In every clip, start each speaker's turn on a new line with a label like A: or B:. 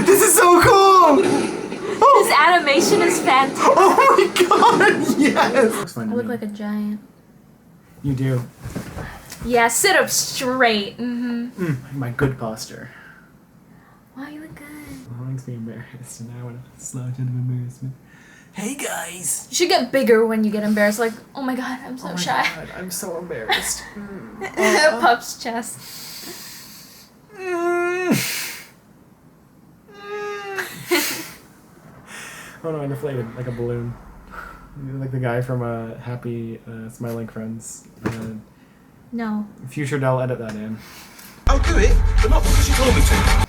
A: This is so cool!
B: His animation is fantastic.
A: Oh my god, yes!
B: I look like a giant.
A: You do.
B: Yeah, sit up straight.
A: My good posture.
B: Wow, you look good.
A: That makes me embarrassed, and I want to slouch into embarrassment. Hey guys!
B: You should get bigger when you get embarrassed. Like, oh my god, I'm so shy.
A: God, I'm so embarrassed.
B: Pup's chest.
A: Oh no, I deflated like a balloon. Like the guy from Happy Smiling Friends.
B: No.
A: Future Dell, edit that in.
C: I'll do it, but not because you told me to.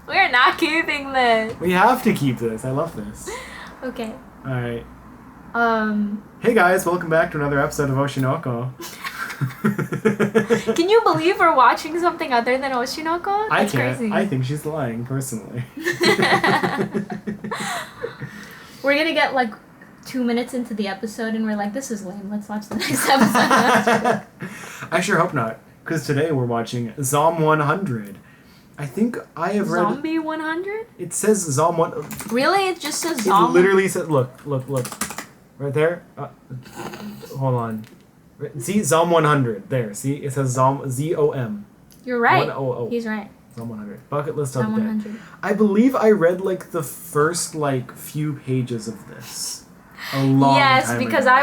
B: We're not keeping this.
A: We have to keep this. I love this.
B: Okay.
A: Alright.
B: Um.
A: Hey guys, welcome back to another episode of Oshinoko.
B: Can you believe we're watching something other than Oshinoko? That's
A: I can't.
B: crazy.
A: I think she's lying, personally.
B: We're gonna get like 2 minutes into the episode and we're like, this is lame. Let's watch the next episode.
A: I sure hope not, because today we're watching ZOM 100. I think I have read...
B: Zombie 100?
A: It says ZOM 1...
B: Really? It just says
A: It
B: zombie?
A: literally says... Look. Right there. Hold on. See? ZOM 100. There. See? It says ZOM... Z-O-M.
B: You're right.
A: 100.
B: He's right.
A: ZOM 100. Bucket list of
B: ZOM
A: the day.
B: 100.
A: I believe I read, like, the first, like, few pages of this. A long
B: Yes,
A: time
B: because
A: ago.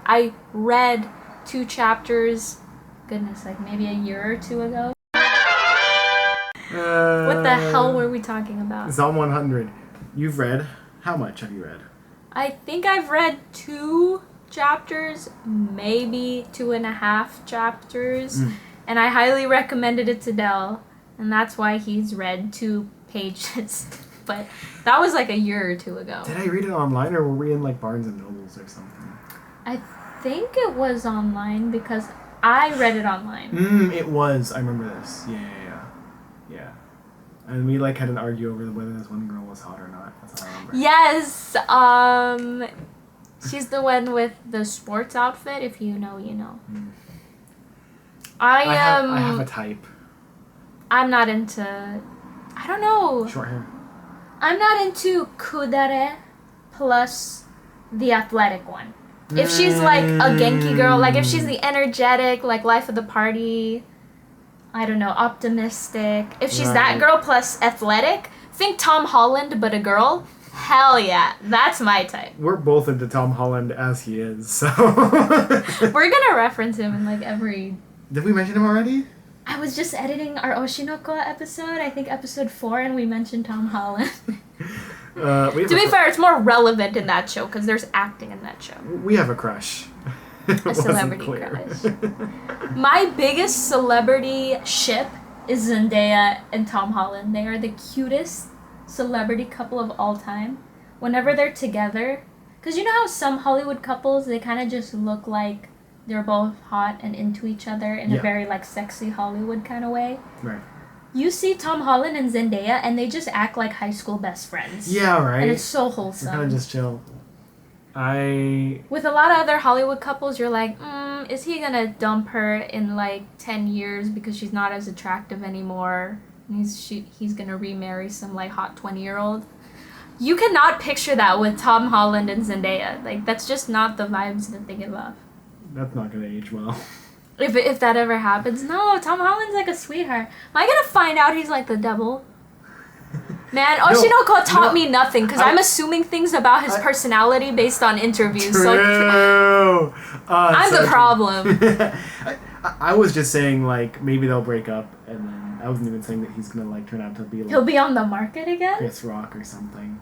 B: I read 2 chapters, goodness, like maybe a year or 2 ago. What the hell were we talking about?
A: ZOM 100. You've read... How much have you read?
B: I think I've read 2 chapters, maybe 2.5 chapters, and I highly recommended it to Dell, and that's why he's read 2 pages. But that was like a year or 2 ago.
A: Did I read it online, or were we in, like, Barnes & Nobles or something?
B: I think it was online because I read it online.
A: It was. I remember this. Yeah. And we, like, had an argue over whether this one girl was hot or not. That's all I remember.
B: Yes, she's the one with the sports outfit. If you know, you know. I
A: have a type.
B: I'm not into... I don't know.
A: Short hair.
B: I'm not into kudere plus the athletic one. If she's like a Genki girl, like if she's the energetic, like life of the party, I don't know, optimistic. If she's that girl plus athletic, think Tom Holland but a girl. Hell yeah, that's my type.
A: We're both into Tom Holland as he is, so...
B: We're gonna reference him in like every...
A: Did we mention him already?
B: I was just editing our Oshinoko episode, I think episode 4, and we mentioned Tom Holland. To be fair, it's more relevant in that show because there's acting in that show.
A: We have a crush.
B: A celebrity crush. My biggest celebrity ship is Zendaya and Tom Holland. They are the cutest celebrity couple of all time. Whenever they're together, because you know how some Hollywood couples, they kind of just look like they're both hot and into each other in a very like sexy Hollywood kind of way.
A: Right.
B: You see Tom Holland and Zendaya and they just act like high school best friends.
A: Yeah, right.
B: And it's so wholesome.
A: Kind of just chill.
B: With a lot of other Hollywood couples, you're like, is he gonna dump her in like 10 years because she's not as attractive anymore? And he's gonna remarry some like hot 20-year-old. You cannot picture that with Tom Holland and Zendaya. Like that's just not the vibes that they give off.
A: That's not gonna age well.
B: If that ever happens, no, Tom Holland's like a sweetheart. Am I gonna find out he's like the devil? Man, Oshinoko taught me nothing because I'm assuming things about his personality based on interviews.
A: True.
B: So I'm the problem.
A: I was just saying like maybe they'll break up, and then I wasn't even saying that he's gonna like turn out to be like
B: He'll be on the market again?
A: Chris Rock or something.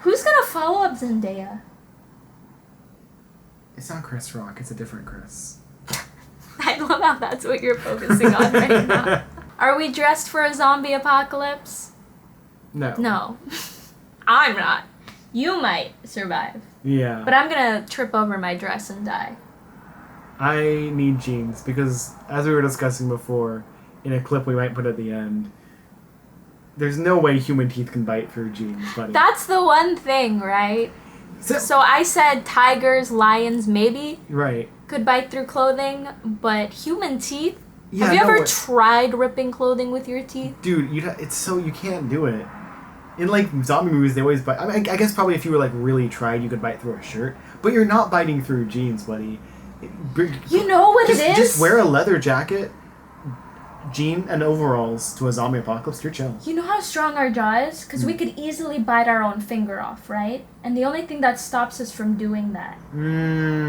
B: Who's gonna follow up Zendaya?
A: It's not Chris Rock. It's a different Chris.
B: I love how that's what you're focusing on right now. Are we dressed for a zombie apocalypse?
A: No.
B: No. I'm not. You might survive.
A: Yeah.
B: But I'm gonna trip over my dress and die.
A: I need jeans because, as we were discussing before, in a clip we might put at the end, there's no way human teeth can bite through jeans, buddy.
B: That's the one thing, right? So I said tigers, lions, maybe
A: right.
B: could bite through clothing, but human teeth,
A: Yeah,
B: Have you
A: no,
B: ever tried ripping clothing with your teeth?
A: dude, it's so you can't do it. In like zombie movies, they always bite. I mean, I guess probably if you were like really tried, you could bite through a shirt, but you're not biting through jeans, buddy.
B: You know what it is?
A: Just wear a leather jacket, jean, and overalls to a zombie apocalypse. You're chill.
B: You know how strong our jaw is? Because we could easily bite our own finger off, right? And the only thing that stops us from doing that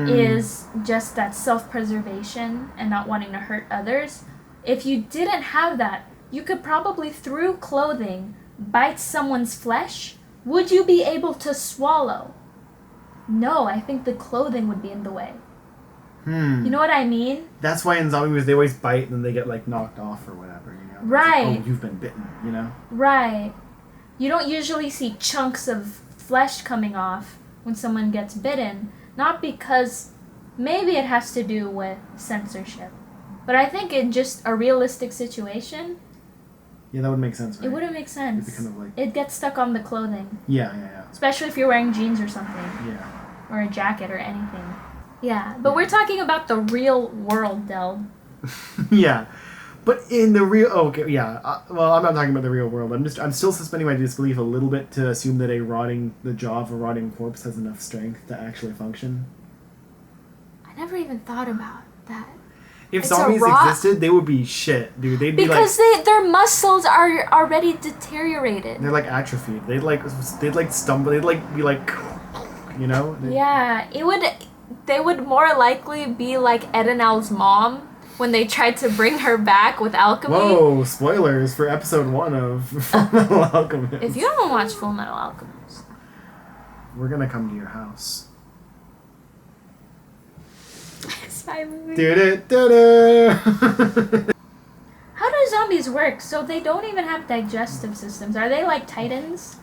B: is just that self-preservation and not wanting to hurt others. If you didn't have that, you could probably, through clothing, bite someone's flesh. Would you be able to swallow? No, I think the clothing would be in the way. You know what I mean?
A: That's why in zombie movies they always bite and then they get like knocked off or whatever, you know?
B: Right.
A: Like, oh, you've been bitten, you know?
B: Right. You don't usually see chunks of flesh coming off when someone gets bitten. Not because maybe it has to do with censorship. But I think in just a realistic situation,
A: Yeah, that would make sense, right?
B: it wouldn't make sense.
A: It'd be kind of like...
B: It gets stuck on the clothing.
A: Yeah.
B: Especially if you're wearing jeans or something.
A: Yeah.
B: Or a jacket or anything. Yeah, but we're talking about the real world, Del.
A: Yeah. But in the real... Oh, okay, yeah. Well, I'm not talking about the real world. I'm still suspending my disbelief a little bit to assume that the jaw of a rotting corpse has enough strength to actually function.
B: I never even thought about that.
A: If
B: It's
A: zombies
B: a rot.
A: existed, they would be shit, dude. They'd be
B: Because their muscles are already deteriorated.
A: they're like atrophied. They'd like stumble. They'd like be like, you know.
B: Yeah, they would more likely be like Ed and Al's mom when they tried to bring her back with alchemy.
A: Whoa! Spoilers for episode 1 of Fullmetal Alchemist.
B: If you haven't watched Full Metal Alchemist,
A: We're gonna come to your house.
B: spy movie.
A: Do-do-do-do.
B: How do zombies work? So they don't even have digestive systems. Are they like titans?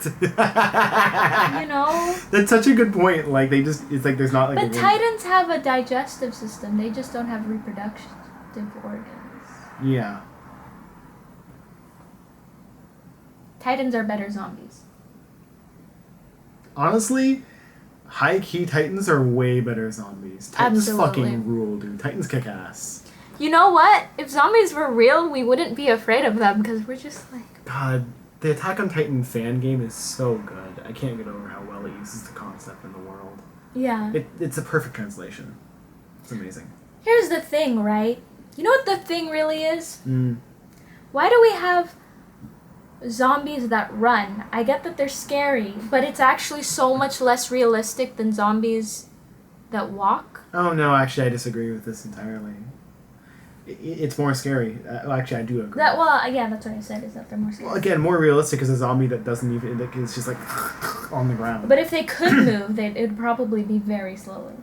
B: You know?
A: That's such a good point. Like it's like there's not like.
B: But titans have a digestive system. They just don't have reproductive organs.
A: Yeah.
B: Titans are better zombies.
A: Honestly, high key Titans are way better zombies. Titans
B: Absolutely.
A: fucking rule, dude. Titans kick ass.
B: You know what? If zombies were real, we wouldn't be afraid of them because we're just like...
A: God, the Attack on Titan fan game is so good. I can't get over how well it uses the concept in the world.
B: Yeah.
A: It's a perfect translation. It's amazing.
B: Here's the thing, right? You know what the thing really is?
A: Mm.
B: Why do we have zombies that run? I get that they're scary, but it's actually so much less realistic than zombies that walk.
A: Oh no, actually I disagree with this entirely. It's more scary. Actually, I do agree.
B: Yeah, that's what I said, is that they're more scary.
A: Well, again, more realistic is a zombie that doesn't even... Like, it's just like on the ground.
B: But if they could move, it'd probably be very slowly.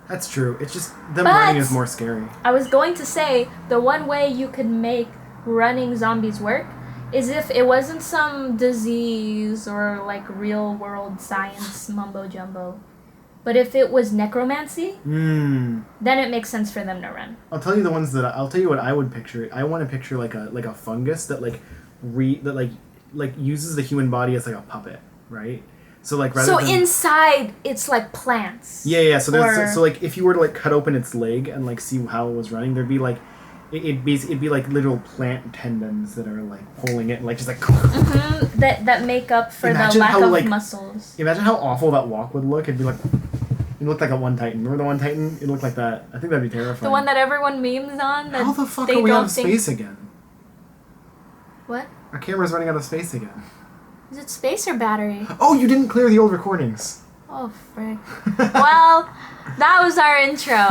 A: That's true. It's just them
B: But-
A: running is more scary.
B: I was going to say, the one way you could make running zombies work is if it wasn't some disease or like real world science mumbo jumbo. But if it was necromancy, then it makes sense for them to run.
A: I'll tell you I'll tell you what I would picture. I want to picture like a fungus that uses the human body as like a puppet, right? So like rather than...
B: inside it's like plants.
A: Yeah. So there's so like if you were to like cut open its leg and like see how it was running, there'd be like it'd be like literal plant tendons that are like pulling it and like just like
B: that make up for
A: Imagine
B: the lack
A: how,
B: of
A: like,
B: muscles.
A: Imagine how awful that walk would look. It'd be like it looked like a One Titan. Remember the One Titan? It looked like that. I think that'd be terrifying.
B: The one that everyone memes on. That
A: How the fuck
B: they
A: are we
B: don't
A: out of
B: think...
A: space again?
B: What?
A: Our camera's running out of space again.
B: Is it space or battery?
A: Oh, you didn't clear the old recordings.
B: Oh, frick. Well, that was our intro.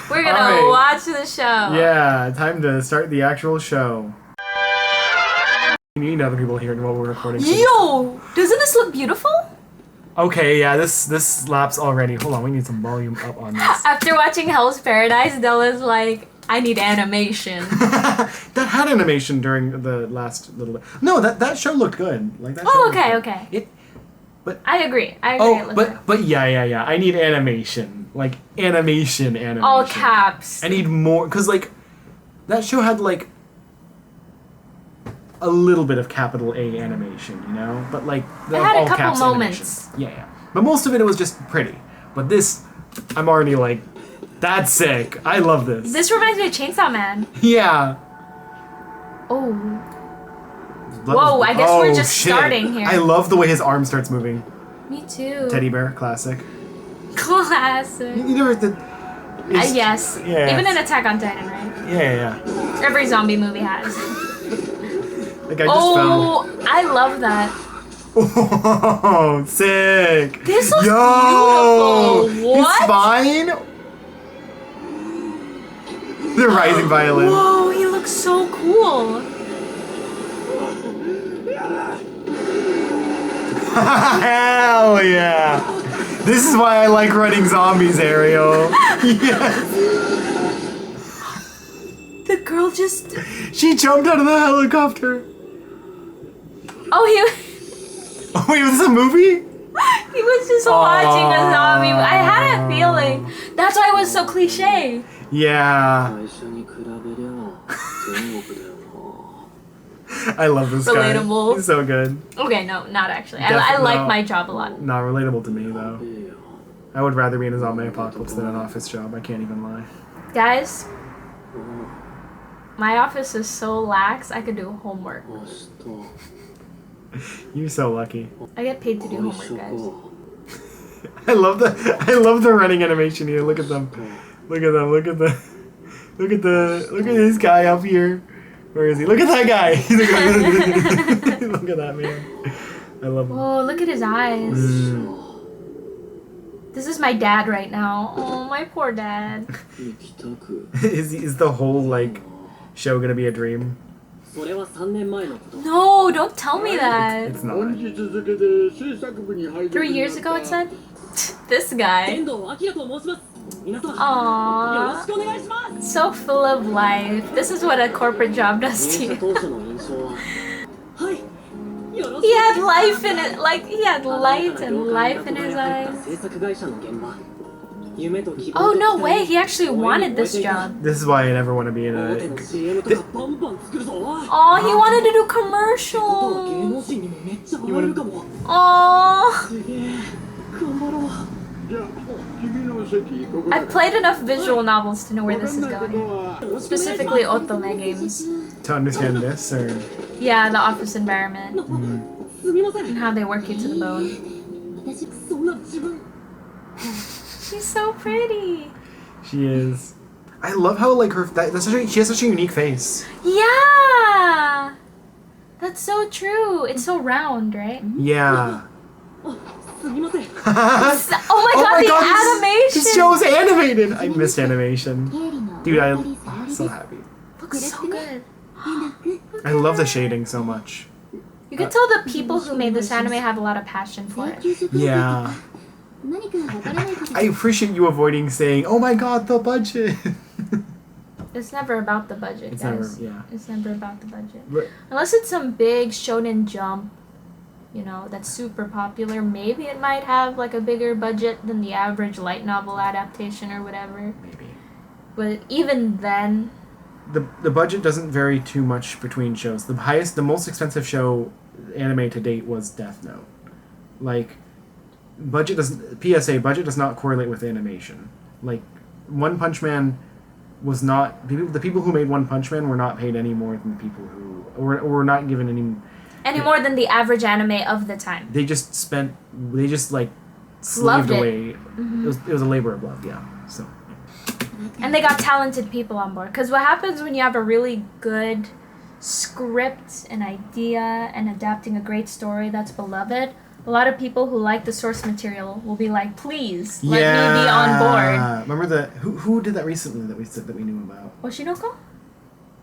B: So we're gonna
A: Alright.
B: watch the show.
A: Yeah, time to start the actual show. You need other people hearing while we're recording.
B: Yo! Doesn't this look beautiful?
A: Okay, yeah, this slaps already. Hold on, we need some volume up on this.
B: After watching Hell's Paradise, Della's like, I need animation.
A: That had animation during the last little... No, that show looked good. Like that.
B: Oh,
A: show
B: okay,
A: looked
B: okay.
A: good.
B: I agree. It
A: Oh,
B: looks good.
A: but yeah. I need animation. Like, animation.
B: All caps.
A: I need more... Because, like, that show had, like, a little bit of capital A animation, you know? But, like...
B: It had a
A: all
B: couple
A: caps
B: moments.
A: Animation. Yeah. But most of it was just pretty. But this I'm already like, that's sick. I love this.
B: This reminds me of Chainsaw Man.
A: Yeah.
B: Oh. Whoa, I guess we're just starting here.
A: I love the way his arm starts moving.
B: Me too.
A: Teddy bear, classic.
B: Classic.
A: You never did.
B: Yes.
A: Yeah.
B: Even in Attack on Titan, right?
A: Yeah.
B: Every zombie movie has.
A: The guy just fell.
B: I love that.
A: Oh, sick.
B: This looks
A: Yo,
B: beautiful. What?
A: His spine? The rising violin.
B: Whoa, he looks so cool.
A: Hell yeah. This is why I like running zombies, Ariel. Yes.
B: The girl just...
A: She jumped out of the helicopter.
B: Oh,
A: Oh, wait, was this a movie?
B: he was just watching a zombie. I had a feeling. That's why it was so cliche.
A: Yeah. I love this
B: Relatable.
A: guy. He's so good.
B: Okay, no, not actually. I
A: Definitely
B: like
A: not.
B: my job a lot.
A: Not relatable to me, though. I would rather be in a zombie apocalypse than an office job. I can't even lie.
B: Guys, my office is so lax, I could do homework.
A: You're so lucky.
B: I get paid to do homework, guys.
A: I love the running animation here. Look at them. Look at them. Look at this guy up here. Where is he? Look at that guy. Look at that man. I love him.
B: Oh, look at his eyes. This is my dad right now. Oh, my poor dad.
A: Is the whole like show gonna be a dream?
B: No, don't tell me that.
A: It's not.
B: 3 years ago it said? This guy. Aww. So full of life. This is what a corporate job does to you. He had life in it, like he had light and life in his eyes. Oh, no way, he actually wanted this job.
A: This is why I never want to be in a.
B: Oh, he wanted to do commercials. Oh. I've played enough visual novels to know where this is going. Specifically Otome games.
A: To understand this, or.
B: Yeah, the office environment. And how they work you to the bone. She's so pretty.
A: She is. I love how like she has such a unique face.
B: Yeah. That's so true. It's so round, right?
A: Yeah.
B: Oh my god, the animation!
A: This show is animated! I missed animation. Dude, I'm so happy.
B: Looks so good.
A: I love the shading so much.
B: You can tell the people who made this anime have a lot of passion for it.
A: Yeah. I appreciate you avoiding saying, oh my god, the budget!
B: It's never about the budget, guys. It's never about the budget. Unless it's some big Shonen Jump, you know, that's super popular. Maybe it might have like a bigger budget than the average light novel adaptation or whatever.
A: Maybe.
B: But even then,
A: the budget doesn't vary too much between shows. The most expensive show anime to date was Death Note. Like, budget does not correlate with animation. Like, One Punch Man was not the people who made One Punch Man were not paid any more than the people who were not given any
B: more than the average anime of the time.
A: They just like
B: Loved
A: slaved
B: it.
A: away. Mm-hmm. It was a labor of love, yeah. So.
B: And they got talented people on board. Because what happens when you have a really good script, an idea, and adapting a great story that's beloved, a lot of people who like the source material will be like, please, let me be on board.
A: Remember who did that recently that we said that we knew about?
B: Oshinoko?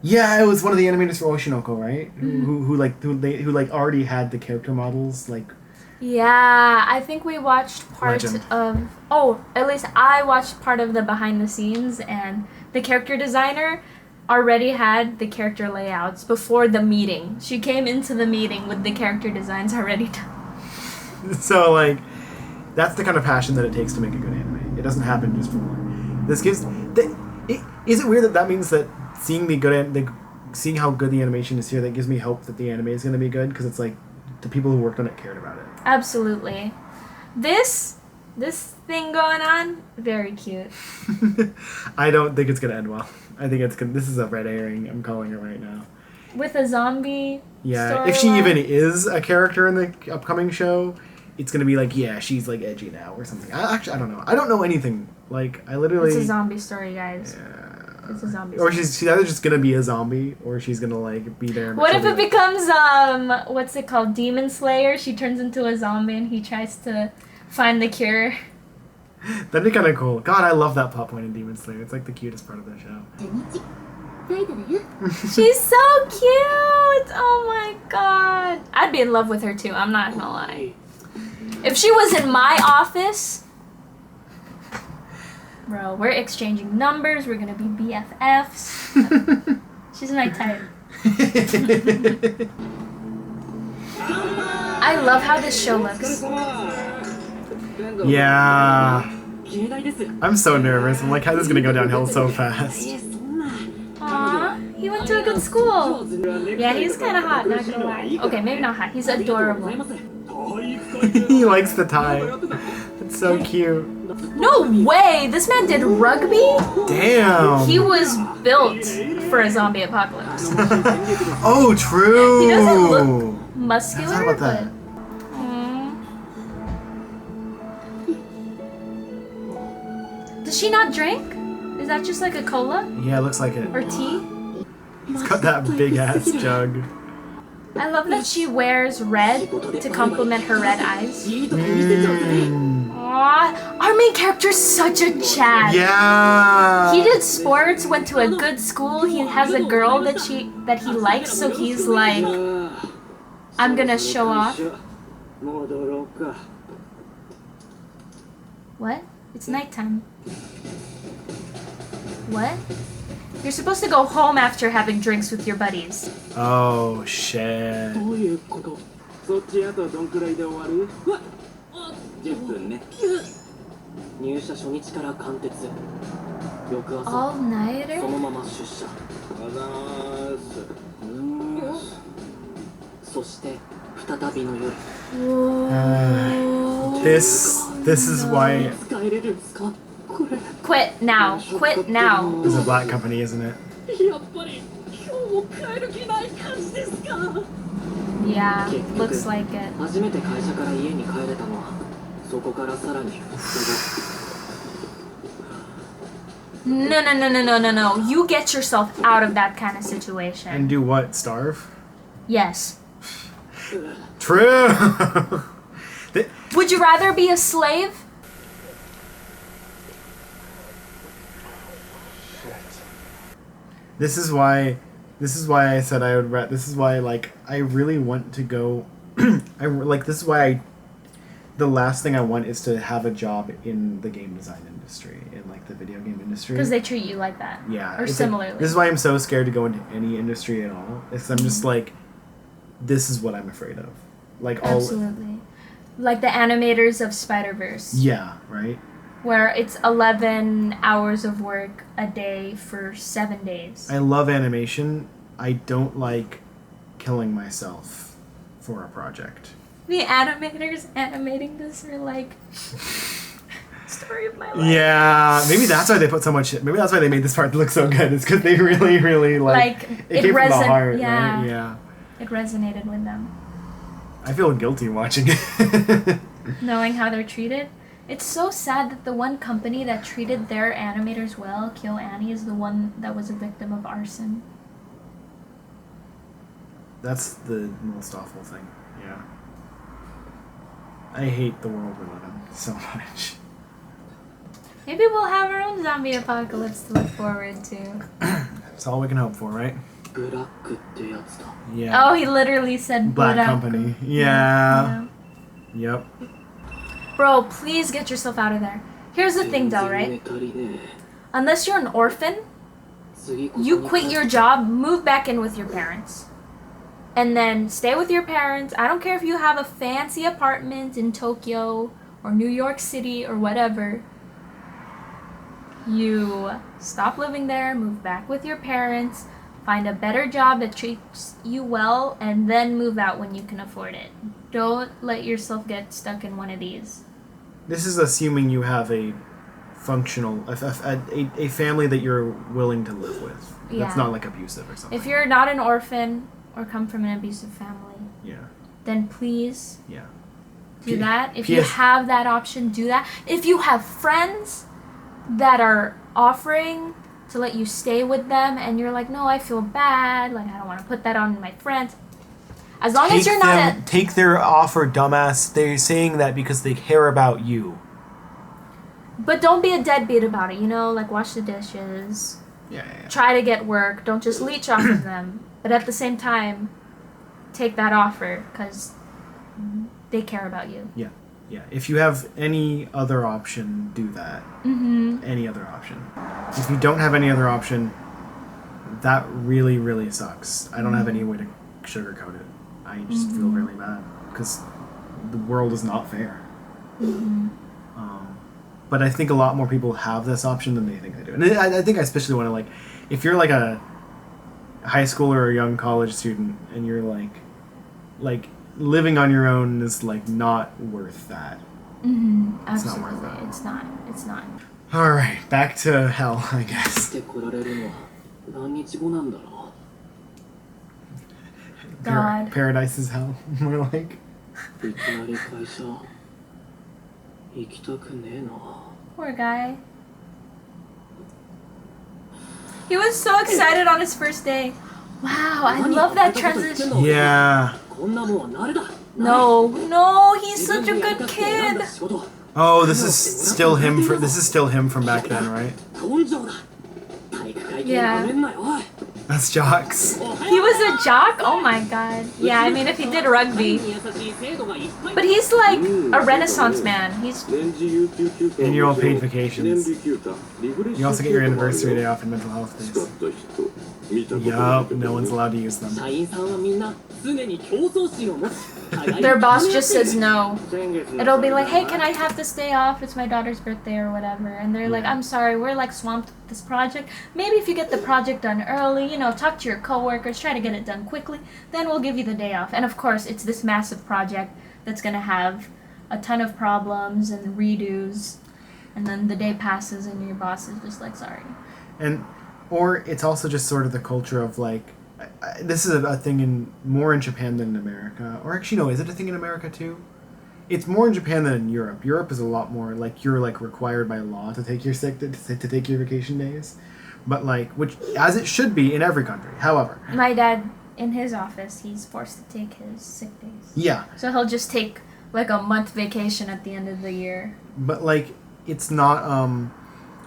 A: Yeah, it was one of the animators for Oshinoko, right? Mm-hmm. Who already had the character models, like.
B: Yeah, I think we watched part of... Oh, at least I watched part of the behind the scenes, and the character designer already had the character layouts before the meeting. She came into the meeting with the character designs already done.
A: So, like, that's the kind of passion that it takes to make a good anime. It doesn't happen just for one. This gives... Is it weird that means that seeing seeing how good the animation is here, that gives me hope that the anime is going to be good? Because it's like, the people who worked on it cared about it.
B: Absolutely. This This thing going on, very cute.
A: I don't think it's gonna end well. I think this is a red herring. I'm calling it right now.
B: With a zombie.
A: Yeah, if she even is a character in the upcoming show, it's gonna be like, yeah, she's like edgy now or something. I don't know. I don't know anything. Like, I literally.
B: It's a zombie story, guys.
A: Yeah.
B: It's a zombie
A: Or
B: story.
A: she's either just gonna be a zombie, or she's gonna like be there.
B: What if it becomes what's it called, Demon Slayer? She turns into a zombie and he tries to find the cure.
A: That'd be kind of cool. God, I love that plot point in Demon Slayer. It's like the cutest part of the show.
B: She's so cute! Oh my god. I'd be in love with her too, I'm not gonna lie. If she was in my office, bro, we're exchanging numbers, we're gonna be BFFs. She's my type. I love how this show looks.
A: Yeah. I'm so nervous. I'm like, how this is gonna go downhill so fast.
B: Aw, he went to a good school. Yeah, he's kind of hot, not gonna lie. Okay, maybe not hot. He's adorable.
A: He likes the tie. It's so cute.
B: No way! This man did rugby?
A: Damn.
B: He was built for a zombie apocalypse.
A: Oh, true.
B: He doesn't look muscular,
A: I thought about that.
B: but... Does she not drink? Is that just like a cola?
A: Yeah, it looks like it.
B: Or tea?
A: It's got that big ass jug.
B: I love that she wears red to complement her red eyes. Aww, our main character's such a Chad.
A: Yeah.
B: He did sports, went to a good school. He has a girl that he likes, so he's like, I'm gonna show off. What? It's nighttime. What? You're supposed to go home after having drinks with your buddies.
A: Oh shit.
B: All-nighter?
A: This is why.
B: Quit now. Quit now.
A: It's a black company, isn't it?
B: Yeah, looks like it. No. You get yourself out of that kind of situation.
A: And do what? Starve?
B: Yes.
A: True.
B: Would you rather be a slave?
A: This is why I said I would. This is why, like, I really want to go. This is why the last thing I want is to have a job in the game design industry, in like the video game industry.
B: Because they treat you like that.
A: Yeah.
B: Or similarly.
A: This is why I'm so scared to go into any industry at all. Because I'm just like, this is what I'm afraid of. Like all.
B: Absolutely. Like the animators of Spider-Verse.
A: Yeah. Right.
B: Where it's 11 hours of work a day for 7 days.
A: I love animation. I don't like killing myself for a project.
B: The animators animating this are like story of my life.
A: Yeah, maybe that's why they put so much. Maybe that's why they made this part look so good. It's because they really like it came from the heart.
B: Yeah,
A: right? Yeah.
B: It resonated with them.
A: I feel guilty watching it.
B: Knowing how they're treated. It's so sad that the one company that treated their animators well, KyoAni, is the one that was a victim of arson.
A: That's the most awful thing. Yeah. I hate the world we live in so much.
B: Maybe we'll have our own zombie apocalypse to look forward to.
A: That's all we can hope for, right? Yeah.
B: Oh, he literally said
A: Black
B: Buraku.
A: company. Yeah. Yep.
B: Bro, please get yourself out of there. Here's the thing though, right? Unless you're an orphan, you quit your job, move back in with your parents. And then stay with your parents. I don't care if you have a fancy apartment in Tokyo or New York City or whatever. You stop living there, move back with your parents, find a better job that treats you well, and then move out when you can afford it. Don't let yourself get stuck in one of these.
A: This is assuming you have a functional, a family that you're willing to live with.
B: Yeah.
A: That's not like abusive or something.
B: If you're not an orphan or come from an abusive family, then please do that. If you have that option, do that. If you have friends that are offering to let you stay with them and you're like, no, I feel bad, like I don't want to put that on my friends. As long as you're not
A: take their offer, dumbass. They're saying that because they care about you.
B: But don't be a deadbeat about it, you know, like wash the dishes.
A: Yeah.
B: Try to get work. Don't just leech off of them. But at the same time, take that offer because they care about you.
A: Yeah. If you have any other option, do that.
B: Mm-hmm.
A: Any other option. If you don't have any other option, that really, really sucks. I don't have any way to sugarcoat it. I just feel really bad because the world is not fair.
B: Mm-hmm.
A: But I think a lot more people have this option than they think they do. And I think I especially want to, like, if you're like a high schooler or a young college student and you're like living on your own is like not worth that.
B: Mm-hmm.
A: It's
B: Absolutely.
A: not worth that.
B: It's not.
A: All right, back to hell, I guess.
B: God.
A: Paradise is hell. More like.
B: Poor guy. He was so excited on his first day. Wow, I love that transition.
A: Yeah.
B: No, he's such a good kid.
A: Oh, this is still him from back then, right?
B: Yeah.
A: That's Jocks.
B: He was a jock? Oh my god. Yeah, I mean if he did rugby. But he's like a renaissance man. He's
A: And you're all paid vacations. You also get your anniversary day off and mental health days. Yup, no one's allowed to use them.
B: Their boss just says no. It'll be like, hey, can I have this day off? It's my daughter's birthday or whatever. And they're like, I'm sorry, we're like swamped with this project. Maybe if you get the project done early, you know, talk to your coworkers, try to get it done quickly, then we'll give you the day off. And of course, it's this massive project that's going to have a ton of problems and redos. And then the day passes and your boss is just like, sorry.
A: Or it's also just sort of the culture of like, this is a thing more in Japan than in America. Or actually, no, is it a thing in America too? It's more in Japan than in Europe. Europe is a lot more like you're like required by law to take your to take your vacation days, but like which as it should be in every country. However,
B: my dad in his office, he's forced to take his sick days. Yeah. So he'll just take like a month vacation at the end of the year.
A: But like it's not.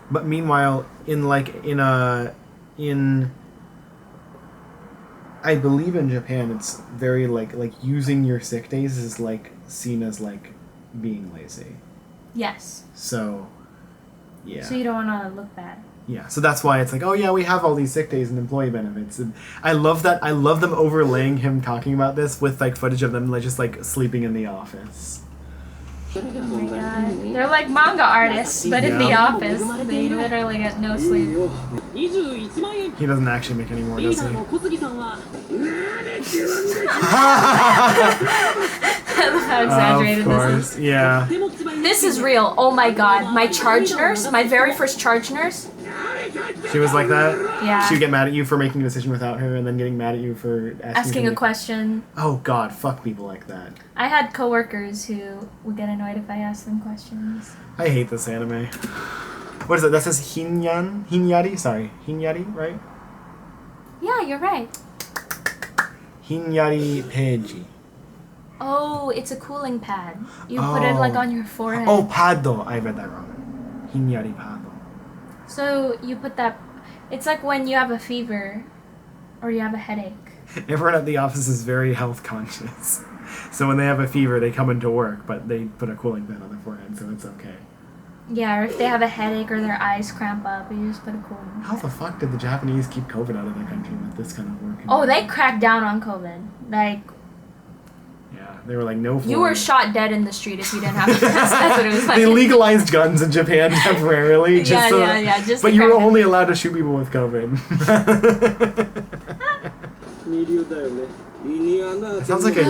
A: But meanwhile, I believe in Japan, it's very like using your sick days is like seen as like being lazy.
B: Yes.
A: So, yeah.
B: So you don't want to look bad.
A: Yeah. So that's why it's like, oh yeah, we have all these sick days and employee benefits. And I love that. I love them overlaying him talking about this with like footage of them like just like sleeping in the office.
B: Oh my god. They're like manga artists, but in the office. They literally get no sleep.
A: He doesn't actually make any more, does he? I
B: love how exaggerated this is.
A: Yeah.
B: This is real. Oh my god. My charge nurse, my very first charge nurse.
A: She was like that?
B: Yeah.
A: She would get mad at you for making a decision without her and then getting mad at you for
B: asking a question.
A: Oh god, fuck people like that.
B: I had coworkers who would get annoyed if I asked them questions.
A: I hate this anime. What is it? That says Hinyari? Sorry. Hinyari, right?
B: Yeah, you're right.
A: Hinyari Peiji.
B: Oh, it's a cooling pad. You put it like on your forehead.
A: Oh, pado. I read that wrong. Hinyari pado.
B: So you put that... It's like when you have a fever or you have a headache.
A: Everyone at the office is very health conscious. So when they have a fever, they come into work, but they put a cooling pad on their forehead, so it's okay.
B: Yeah, or if they have a headache or their eyes cramp up, you just put a cooling pad.
A: How the fuck did the Japanese keep COVID out of their country with this kind of work?
B: Oh, they cracked down on COVID. Like...
A: Yeah, they were like, no foreign.
B: You were shot dead in the street if you didn't have a test. That's what it was like.
A: They legalized guns in Japan temporarily. Just
B: yeah.
A: But you were only allowed to shoot people with COVID. It sounds like a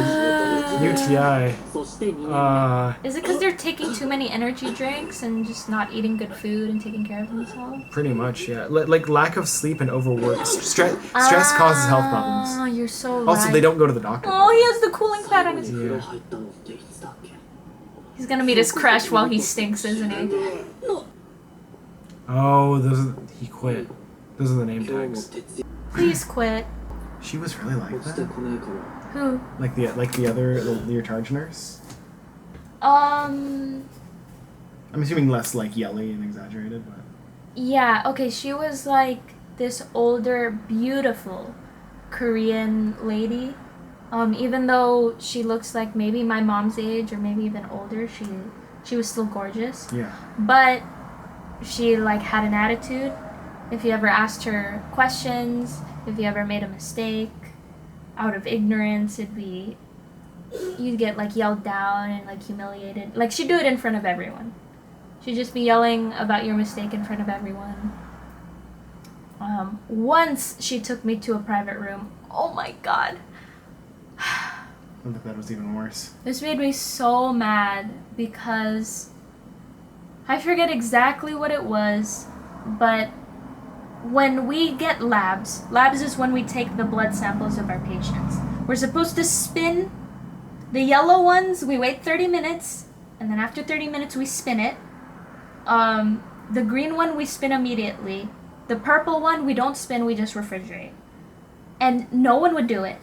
A: UTI.
B: Is it because they're taking too many energy drinks and just not eating good food and taking care of themselves?
A: Pretty much, yeah. Like lack of sleep and overwork. Stress causes health problems.
B: Oh, you're so right.
A: Also, they don't go to the doctor.
B: Oh, he has the cooling pad on his...
A: Yeah.
B: He's gonna meet his crush while he stinks, isn't he?
A: Oh, he quit. Those are the name tags.
B: Please quit.
A: She was really like that.
B: Who?
A: Like your charge nurse.
B: Um.
A: I'm assuming less like yelly and exaggerated, but.
B: Yeah. Okay. She was like this older, beautiful Korean lady. Even though she looks like maybe my mom's age or maybe even older, she was still gorgeous.
A: Yeah.
B: But she like had an attitude. If you ever asked her questions, if you ever made a mistake, out of ignorance, you'd get like yelled down and like humiliated. Like she'd do it in front of everyone. She'd just be yelling about your mistake in front of everyone. Once she took me to a private room. Oh my god.
A: I think that was even worse.
B: This made me so mad because I forget exactly what it was, but when we get labs is when we take the blood samples of our patients. We're supposed to spin the yellow ones, we wait 30 minutes, and then after 30 minutes we spin it. The green one we spin immediately. The purple one we don't spin, we just refrigerate. And no one would do it.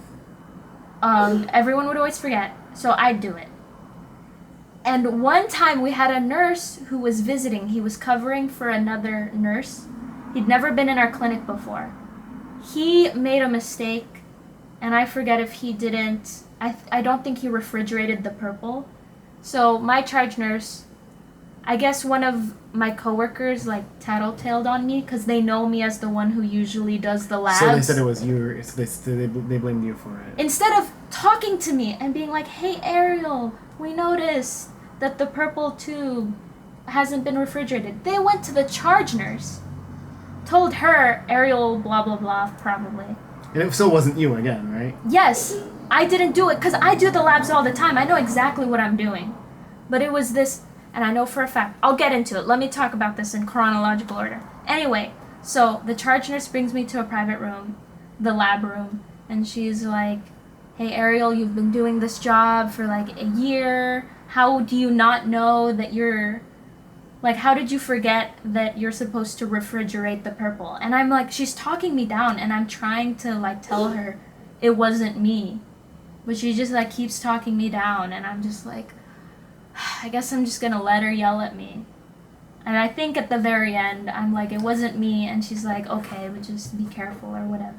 B: Everyone would always forget, so I'd do it. And one time we had a nurse who was visiting. He was covering for another nurse. He'd never been in our clinic before. He made a mistake, and I forget if he didn't... I don't think he refrigerated the purple. So my charge nurse, I guess one of my coworkers like tattletaled on me because they know me as the one who usually does the labs.
A: So they said it was you. So they blamed you for it.
B: Instead of talking to me and being like, "Hey Ariel, we noticed that the purple tube hasn't been refrigerated," they went to the charge nurse, told her Ariel blah blah blah probably.
A: And it still wasn't you again, right?
B: Yes, I didn't do it because I do the labs all the time. I know exactly what I'm doing, but it was this. And I know for a fact, I'll get into it. Let me talk about this in chronological order. Anyway, so the charge nurse brings me to a private room, the lab room, and she's like, "Hey Ariel, you've been doing this job for like a year. How do you not know that how did you forget that you're supposed to refrigerate the purple?" And I'm like, she's talking me down, and I'm trying to like tell her it wasn't me. But she just like keeps talking me down, and I'm just like, I guess I'm just gonna let her yell at me. And I think at the very end, I'm like, it wasn't me, and she's like, okay, but just be careful or whatever.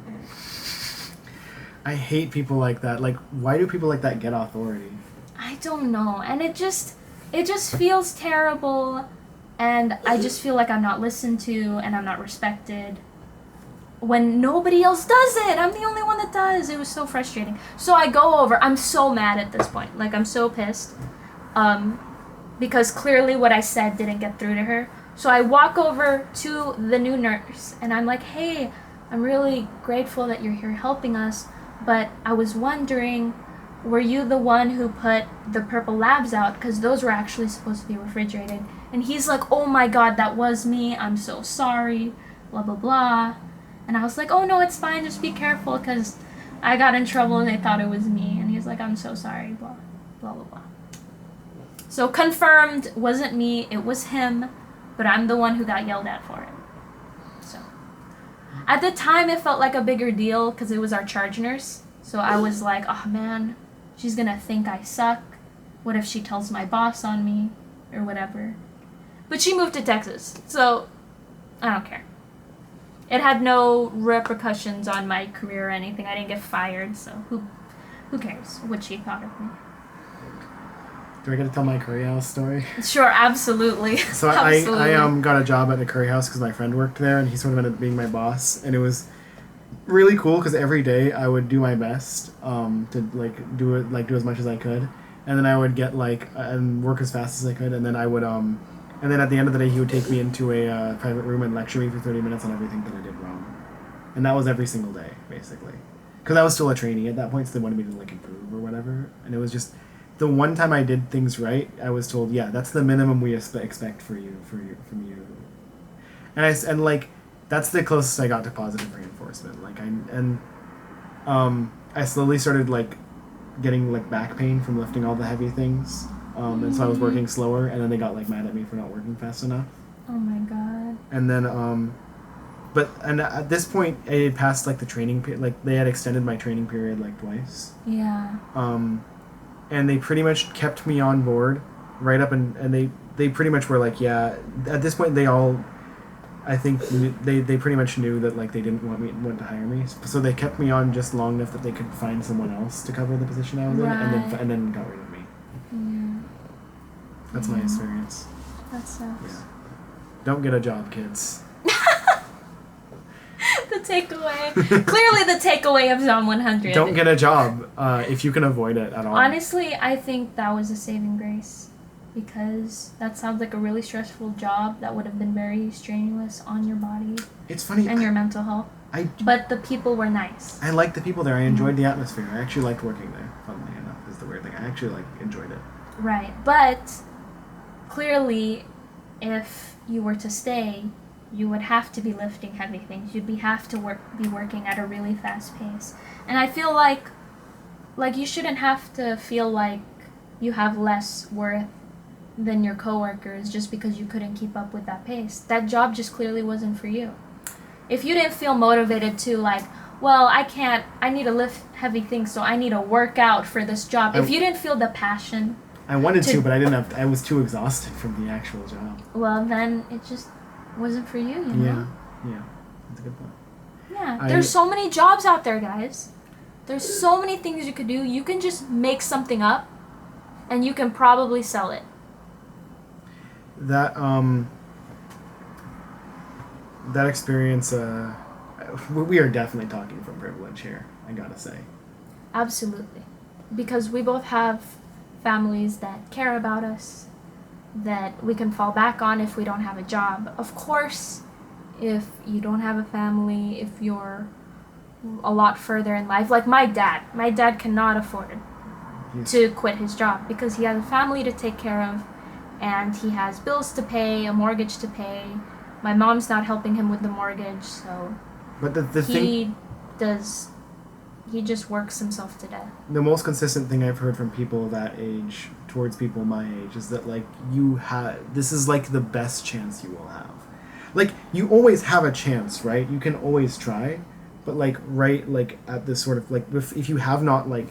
A: I hate people like that. Like, why do people like that get authority?
B: I don't know, and it just feels terrible, and I just feel like I'm not listened to, and I'm not respected. When nobody else does it, I'm the only one that does. It was so frustrating. So I go over, I'm so mad at this point. Like, I'm so pissed. Because clearly what I said didn't get through to her. So I walk over to the new nurse, and I'm like, "Hey, I'm really grateful that you're here helping us, but I was wondering, were you the one who put the purple labs out? Because those were actually supposed to be refrigerated." And he's like, "Oh my god, that was me. I'm so sorry, blah, blah, blah." And I was like, "Oh no, it's fine. Just be careful, because I got in trouble and they thought it was me." And he's like, "I'm so sorry, blah, blah, blah, blah." So confirmed, wasn't me, it was him, but I'm the one who got yelled at for it. So at the time it felt like a bigger deal because it was our charge nurse. So I was like, oh man, she's gonna think I suck. What if she tells my boss on me or whatever? But she moved to Texas, so I don't care. It had no repercussions on my career or anything. I didn't get fired, so who cares what she thought of me?
A: Do I get to tell my curry house story?
B: Sure, absolutely.
A: So
B: Absolutely.
A: I got a job at the curry house because my friend worked there, and he sort of ended up being my boss, and it was really cool because every day I would do my best to do as much as I could, and then I would get and work as fast as I could, and then I would and then at the end of the day he would take me into a private room and lecture me for 30 minutes on everything that I did wrong, and that was every single day basically. because I was still a trainee at that point, so they wanted me to like improve or whatever. And it was just the one time I did things right, I was told, yeah, that's the minimum we expect from you. And like that's the closest I got to positive reinforcement. Like I slowly started like getting like back pain from lifting all the heavy things. And so I was working slower, and then they got like mad at me for not working fast enough.
B: Oh my god.
A: And then and at this point I had passed like the training period, like they had extended my training period like twice.
B: Yeah.
A: And they pretty much kept me on board right up, and they pretty much were like, yeah, at this point they all, I think they pretty much knew that like they didn't want to hire me, so they kept me on just long enough that they could find someone else to cover the position I was in, and then got rid of me.
B: Yeah.
A: That's my experience.
B: That sucks.
A: Yeah. Don't get a job, kids.
B: The takeaway. Clearly the takeaway of ZOM 100.
A: Don't get a job if you can avoid it at all.
B: Honestly, I think that was a saving grace, because that sounds like a really stressful job that would have been very strenuous on your body.
A: It's funny.
B: And your mental health. But the people were nice.
A: I liked the people there. I enjoyed the atmosphere. I actually liked working there, funnily enough, is the weird thing. I actually enjoyed it.
B: Right. But clearly, if you were to stay, you would have to be lifting heavy things. You'd be working at a really fast pace. And I feel like you shouldn't have to feel like you have less worth than your coworkers just because you couldn't keep up with that pace. That job just clearly wasn't for you. If you didn't feel motivated to like, well, I need to lift heavy things, so I need to work out for this job. If you didn't feel the passion,
A: I wanted to, but I didn't have. I was too exhausted from the actual job.
B: Well, then it just wasn't for you, you know?
A: Yeah, that's a good point.
B: Yeah, there's so many jobs out there, guys. There's so many things you could do. You can just make something up, and you can probably sell it.
A: That experience, we are definitely talking from privilege here, I gotta say.
B: Absolutely. Because we both have families that care about us, that we can fall back on if we don't have a job. Of course, if you don't have a family, if you're a lot further in life, like my dad cannot afford to quit his job because he has a family to take care of, and he has bills to pay, a mortgage to pay. My mom's not helping him with the mortgage, so
A: but the thing,
B: he just works himself to death.
A: The most consistent thing I've heard from people that age towards people my age is that like this is like the best chance you will have. Like you always have a chance, right? You can always try, but like at this sort of like if you have not like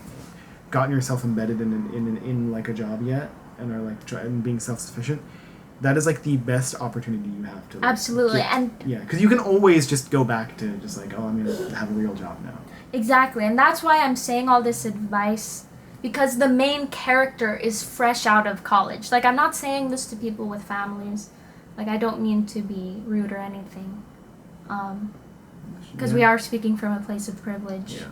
A: gotten yourself embedded in like a job yet and are like and being self-sufficient, that is like the best opportunity you have to like,
B: absolutely
A: because you can always just go back to just like, oh, I'm gonna have a real job now.
B: Exactly, and that's why I'm saying all this advice, because the main character is fresh out of college. Like, I'm not saying this to people with families. Like, I don't mean to be rude or anything, because we are speaking from a place of privilege.
A: Yeah.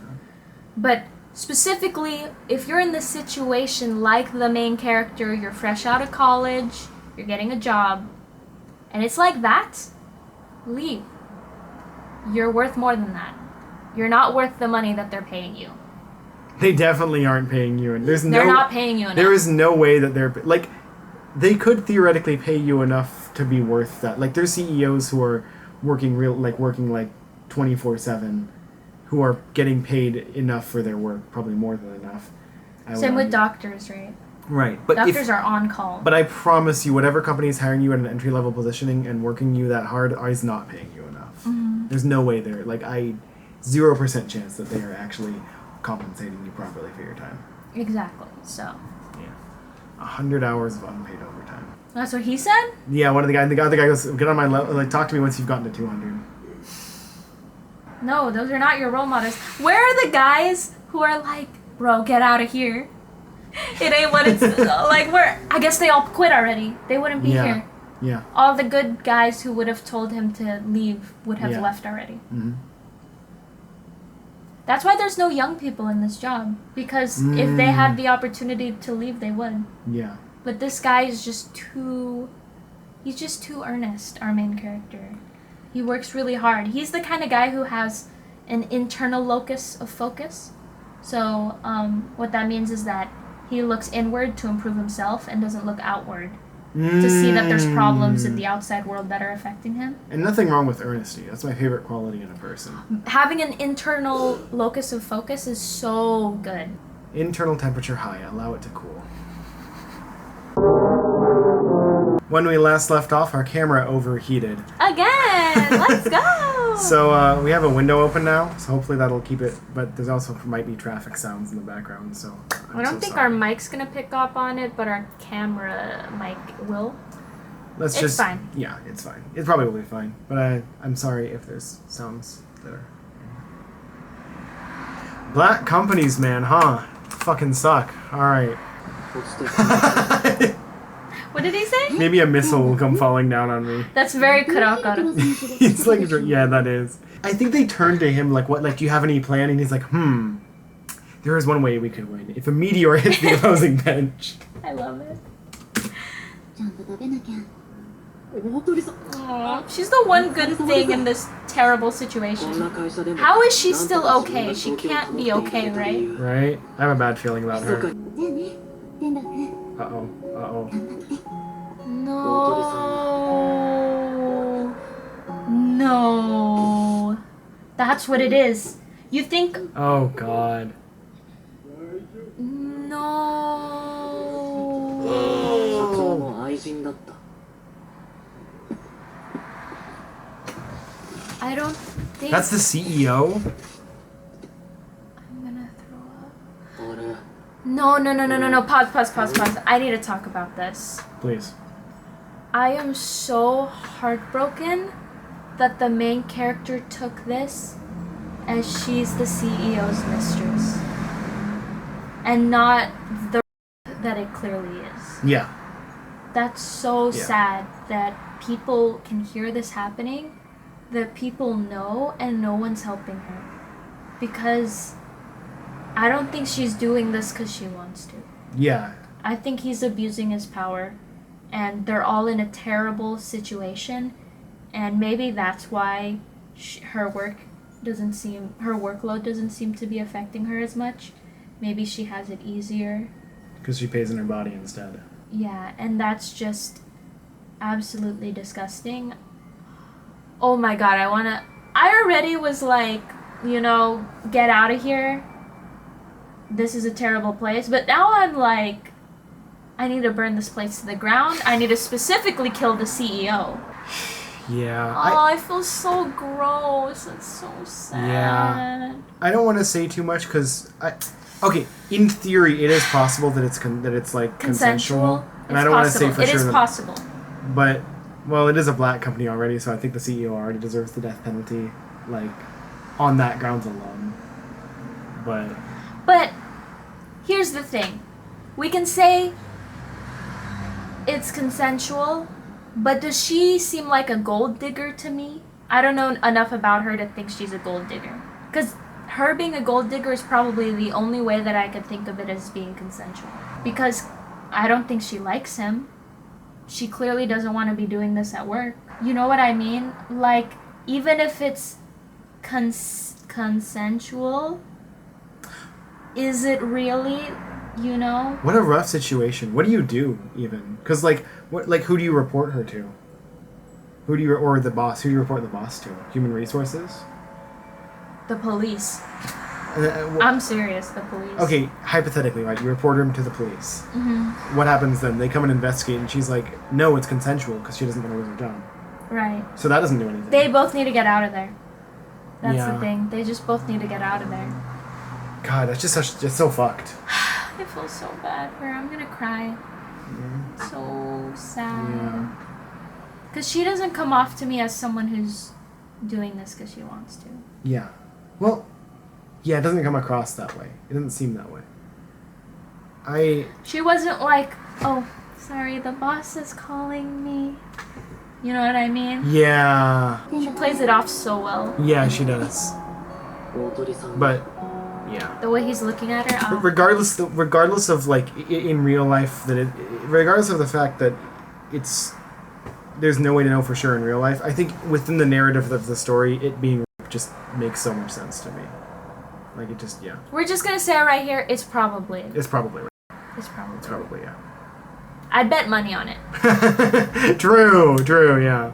B: But specifically, if you're in this situation like the main character, you're fresh out of college, you're getting a job, and it's like that, leave. You're worth more than that. You're not worth the money that they're paying you.
A: They definitely aren't paying you, and
B: they're not paying you enough.
A: There is no way that they're like, they could theoretically pay you enough to be worth that. Like, there's CEOs who are working 24/7, who are getting paid enough for their work, probably more than enough.
B: Same with doctors, right?
A: Right, but
B: doctors are on call.
A: But I promise you, whatever company is hiring you at an entry level positioning and working you that hard is not paying you enough. Mm-hmm. There's no way they're 0% chance that they are actually compensating you properly for your time.
B: Exactly. So.
A: Yeah. 100 hours of unpaid overtime.
B: That's what he said?
A: Yeah, one of the other guy goes, get on my level, like, talk to me once you've gotten to 200.
B: No, those are not your role models. Where are the guys who are like, bro, get out of here? It ain't what it's like. I guess they all quit already. They wouldn't be here.
A: Yeah.
B: All the good guys who would have told him to leave would have left already. Mm-hmm. That's why there's no young people in this job. Because if they had the opportunity to leave, they would.
A: Yeah.
B: But this guy is just too... He's just too earnest, our main character. He works really hard. He's the kind of guy who has an internal locus of focus. So what that means is that he looks inward to improve himself and doesn't look outward to see that there's problems in the outside world that are affecting him.
A: And nothing wrong with earnesty. That's my favorite quality in a person.
B: Having an internal locus of focus is so good.
A: Internal temperature high. Allow it to cool. When we last left off, our camera overheated.
B: Again! Let's go!
A: So we have a window open now, so hopefully that'll keep it, but there's also might be traffic sounds in the background, so
B: I don't think our mic's gonna pick up on it, but our camera mic will.
A: It's
B: fine.
A: Yeah, it's fine. It probably will be fine, but I'm sorry if there's sounds that are... Black companies, man, huh? Fucking suck. Alright.
B: What did he say?
A: Maybe a missile will come falling down on me.
B: That's very Kurakara.
A: It's like, yeah, that is. I think they turned to him like, what, like, do you have any plan? And he's like, there is one way we could win. If a meteor hits the opposing bench.
B: I love it. Aww, she's the one good thing in this terrible situation. How is she still okay? She can't be okay, right?
A: Right? I have a bad feeling about her. Uh-oh. Uh-oh.
B: No. No. That's what it is. You think...
A: Oh, God.
B: No. I don't think...
A: That's the CEO?
B: I'm gonna throw up. No. Pause. I need to talk about this.
A: Please.
B: I am so heartbroken that the main character took this as she's the CEO's mistress. And not the that it clearly is.
A: Yeah.
B: That's so sad that people can hear this happening, that people know, and no one's helping her. Because I don't think she's doing this because she wants to.
A: Yeah.
B: I think he's abusing his power, and they're all in a terrible situation, and maybe that's why her workload doesn't seem to be affecting her as much. Maybe she has it easier.
A: Because she pays in her body instead.
B: Yeah, and that's just absolutely disgusting. Oh my god, I already was like, get out of here. This is a terrible place. But now I'm like, I need to burn this place to the ground. I need to specifically kill the CEO.
A: Yeah.
B: I feel so gross. It's so sad.
A: Yeah. I don't want to say too much because okay, in theory, it is possible that it's like consensual, and I don't want to say for sure.
B: It is possible.
A: But well, it is a black company already, so I think the CEO already deserves the death penalty, like on that grounds alone.
B: But here's the thing, we can say it's consensual, but does she seem like a gold digger to me? I don't know enough about her to think she's a gold digger. Because her being a gold digger is probably the only way that I could think of it as being consensual. Because I don't think she likes him. She clearly doesn't want to be doing this at work. You know what I mean? Like, even if it's consensual, is it really,
A: What a rough situation. What do you do, even? Because, who do you report her to? Or the boss? Who do you report the boss to? Human resources?
B: The police. I'm serious, the police.
A: Okay, hypothetically, right? You report him to the police.
B: Mm-hmm.
A: What happens then? They come and investigate, and she's like, no, it's consensual, because she doesn't want to lose her job.
B: Right.
A: So that doesn't do anything.
B: They both need to get out of there. That's
A: the
B: thing. They just both need to get out of there.
A: God, that's just so fucked.
B: I feel so bad for her. I'm gonna cry.
A: Yeah.
B: So sad. Because she doesn't come off to me as someone who's doing this because she wants to.
A: Yeah. Well, yeah, it doesn't come across that way. It doesn't seem that way.
B: She wasn't like, oh, sorry, the boss is calling me. You know what I mean?
A: Yeah.
B: She plays it off so well.
A: Yeah, she does. But, yeah.
B: The way he's looking at her. Oh.
A: Regardless of in real life regardless of the fact that there's no way to know for sure in real life. I think within the narrative of the story, it being just makes so much sense to me. Like, it just, yeah.
B: We're just gonna say it right here, it's probably.
A: It's probably right.
B: It's probably.
A: It's probably, yeah.
B: I'd bet money on it.
A: True, yeah.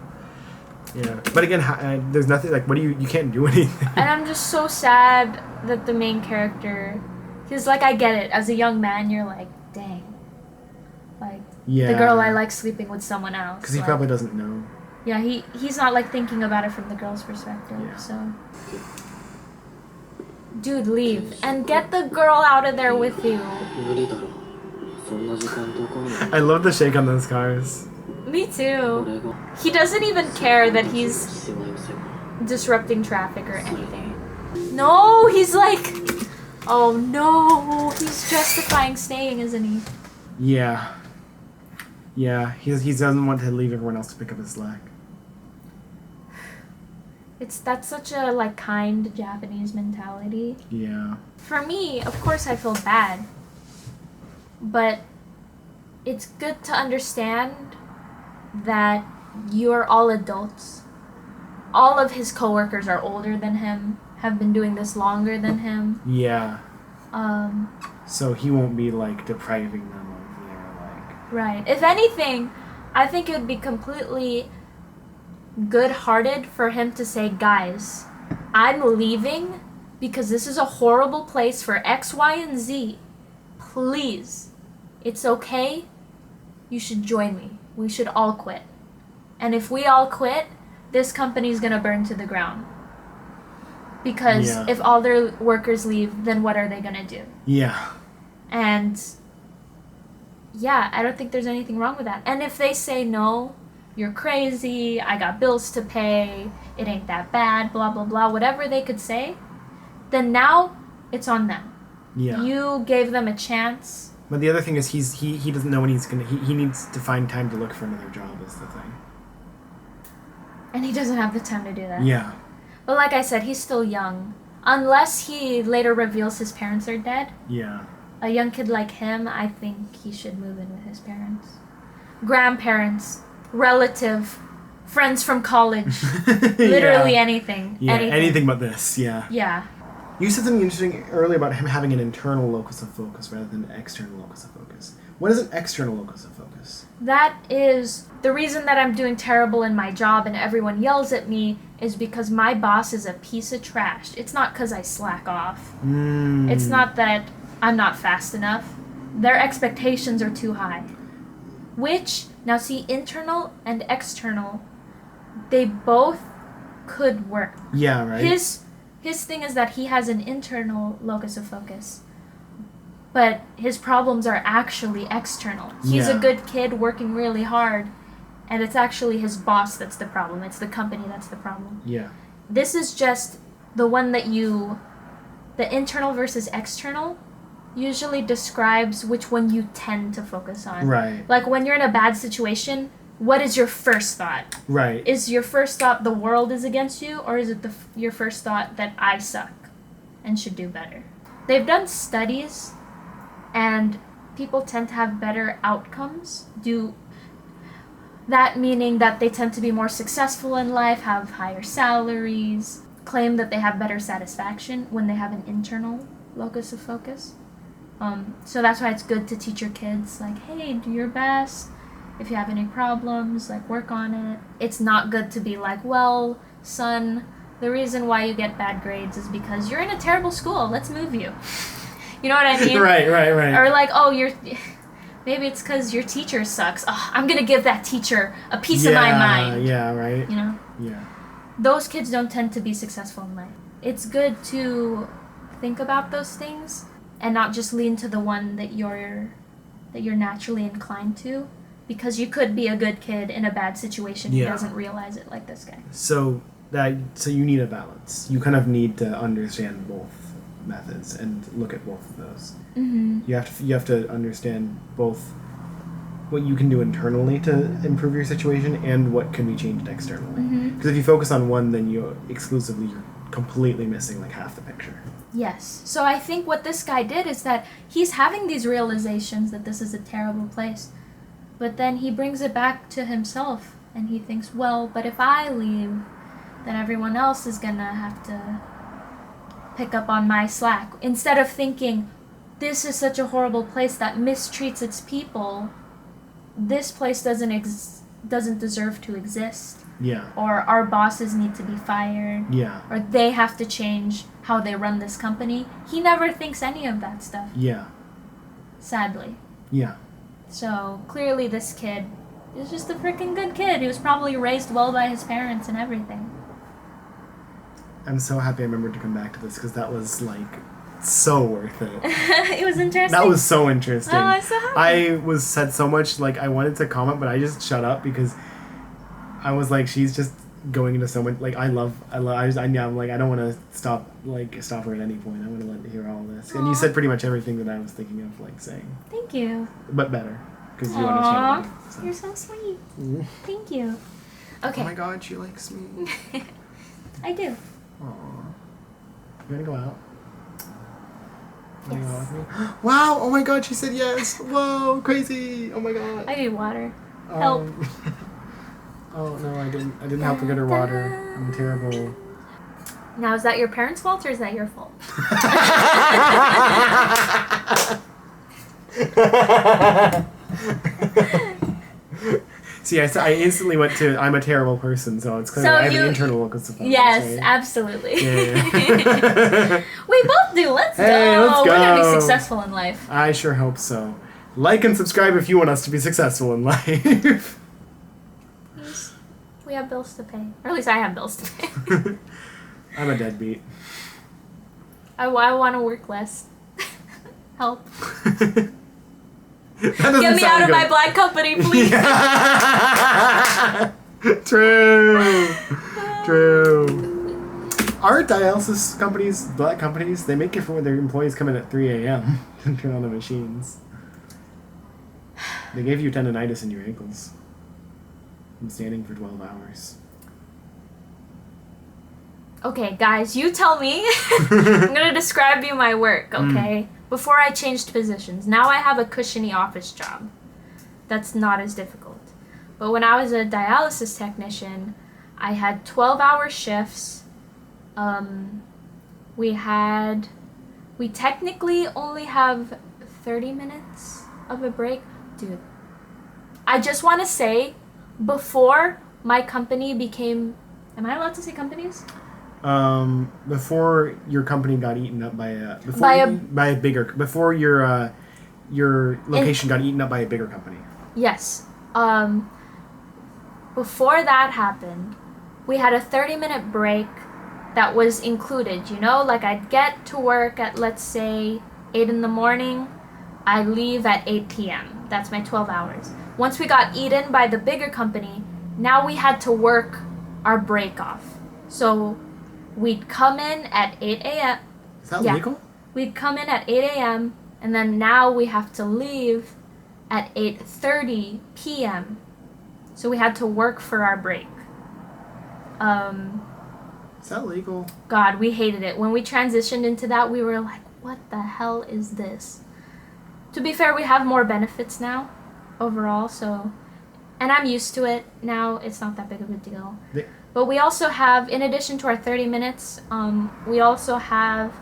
A: Yeah. But again, there's nothing, like, you can't do anything.
B: And I'm just so sad that the main character, because, like, I get it. As a young man, you're like, dang. Like, the girl I like sleeping with someone else.
A: Because he
B: like,
A: probably doesn't know.
B: Yeah, he's not, like, thinking about it from the girl's perspective, so. Dude, leave. And get the girl out of there with you.
A: I love the shake on those cars.
B: Me too. He doesn't even care that he's disrupting traffic or anything. No, he's like... Oh no, he's justifying staying, isn't he?
A: Yeah. Yeah, he doesn't want to leave everyone else to pick up his slack.
B: That's such a, like, kind Japanese mentality.
A: Yeah.
B: For me, of course I feel bad. But it's good to understand that you're all adults. All of his coworkers are older than him, have been doing this longer than him.
A: Yeah. So he won't be, like, depriving them of their, like...
B: Right. If anything, I think it would be completely good-hearted for him to say, guys, I'm leaving because this is a horrible place for X, Y, and Z. Please. It's okay. You should join me. We should all quit. And if we all quit, this company's gonna burn to the ground. Because if all their workers leave, then what are they gonna do?
A: Yeah.
B: And yeah, I don't think there's anything wrong with that. And if they say no, you're crazy, I got bills to pay, it ain't that bad, blah, blah, blah, whatever they could say, then now it's on them.
A: Yeah.
B: You gave them a chance.
A: But the other thing is he doesn't know when he's gonna... He needs to find time to look for another job is the thing.
B: And he doesn't have the time to do that.
A: Yeah.
B: But like I said, he's still young. Unless he later reveals his parents are dead.
A: Yeah.
B: A young kid like him, I think he should move in with his parents. Grandparents, relative, friends from college. Literally anything.
A: Yeah, anything but this, yeah.
B: Yeah.
A: You said something interesting earlier about him having an internal locus of focus rather than an external locus of focus. What is an external locus of focus?
B: That is the reason that I'm doing terrible in my job and everyone yells at me is because my boss is a piece of trash. It's not because I slack off. It's not that I'm not fast enough. Their expectations are too high. Which, now see, internal and external, they both could work.
A: Yeah, right?
B: His thing is that he has an internal locus of focus. But his problems are actually external. He's a good kid working really hard, and it's actually his boss that's the problem. It's the company that's the problem.
A: Yeah.
B: This is just the one that the internal versus external usually describes which one you tend to focus on.
A: Right.
B: Like when you're in a bad situation, what is your first thought?
A: Right.
B: Is your first thought the world is against you, or is it your first thought that I suck and should do better? They've done studies, and people tend to have better outcomes. That meaning that they tend to be more successful in life, have higher salaries, claim that they have better satisfaction when they have an internal locus of focus. So that's why it's good to teach your kids, like, hey, do your best. If you have any problems, like, work on it. It's not good to be like, well, son, the reason why you get bad grades is because you're in a terrible school. Let's move you. You know what I mean?
A: Right.
B: Or like, oh, maybe it's because your teacher sucks. Oh, I'm going to give that teacher a piece of my mind.
A: Yeah, right.
B: You know?
A: Yeah.
B: Those kids don't tend to be successful in life. It's good to think about those things and not just lean to the one that you're naturally inclined to, because you could be a good kid in a bad situation who doesn't realize it, like this guy.
A: So you need a balance. You kind of need to understand both methods and look at both of those. Mm-hmm. You have to understand both what you can do internally to improve your situation and what can be changed externally. Because if you focus on one, then you're completely missing like half the picture.
B: Yes. So I think what this guy did is that he's having these realizations that this is a terrible place, but then he brings it back to himself and he thinks, well, but if I leave, then everyone else is gonna have to pick up on my slack. Instead of thinking, this is such a horrible place that mistreats its people, this place doesn't deserve to exist.
A: Yeah.
B: Or our bosses need to be fired.
A: Yeah.
B: Or they have to change how they run this company. He never thinks any of that stuff.
A: Yeah.
B: Sadly.
A: Yeah.
B: So, clearly this kid is just a freaking good kid. He was probably raised well by his parents and everything.
A: I'm so happy I remembered to come back to this because that was, like, so worth it.
B: It was interesting.
A: That was so interesting.
B: Oh, I'm so happy.
A: I said so much, like, I wanted to comment, but I just shut up because I was like, she's just going into so much, like, I'm like, I don't want to stop her at any point. I want to let her hear all this.
B: Aww.
A: And you said pretty much everything that I was thinking of, like, saying.
B: Thank you.
A: But better. Because you
B: Aww.
A: understand me. So.
B: You're so sweet.
A: Mm.
B: Thank you. Okay.
A: Oh my god, she likes me.
B: I do.
A: Aww. You wanna go out?
B: Yes.
A: Go out with me? Wow! Oh my god, she said yes! Whoa! Crazy! Oh my god.
B: I need water. Help.
A: Oh no, I didn't help her get her water. I'm terrible.
B: Now, is that your parents' fault or is that your fault?
A: See, I instantly went to I'm a terrible person, so it's clear I have an internal look of support.
B: Yes,
A: right?
B: absolutely.
A: Yeah.
B: We both do. Let's go.
A: Let's go.
B: We're gonna be successful in life.
A: I sure hope so. Like and subscribe if you want us to be successful in life.
B: Yes. We have bills to pay. Or at least I have bills to pay.
A: I'm a deadbeat.
B: I want to work less. Help.
A: Get
B: me out of my black company, please.
A: Yeah. True. Our dialysis companies, black companies, they make it for when their employees come in at 3 a.m. and turn on the machines. They gave you tendonitis in your ankles from standing for 12 hours.
B: Okay, guys, you tell me. I'm going to describe you my work, okay? Before I changed positions. Now I have a cushiony office job. That's not as difficult. But when I was a dialysis technician, I had 12-hour shifts. We technically only have 30 minutes of a break. Dude, I just want to say, before my company became... Am I allowed to say companies?
A: Before your company got eaten up by a bigger, before your location got eaten up by a bigger company.
B: Yes. Before that happened, we had a 30-minute break that was included, you know? Like, I'd get to work at, let's say, 8 in the morning. I leave at 8 p.m. That's my 12 hours. Once we got eaten by the bigger company, now we had to work our break off. So we'd come in at 8 a.m.
A: Is that legal?
B: We'd come in at 8 a.m. and then now we have to leave at 8:30 p.m. So we had to work for our break.
A: Is that legal?
B: God, we hated it. When we transitioned into that, we were like, what the hell is this? To be fair, we have more benefits now overall, so... And I'm used to it now. It's not that big of a deal. But we also have, in addition to our 30 minutes, we also have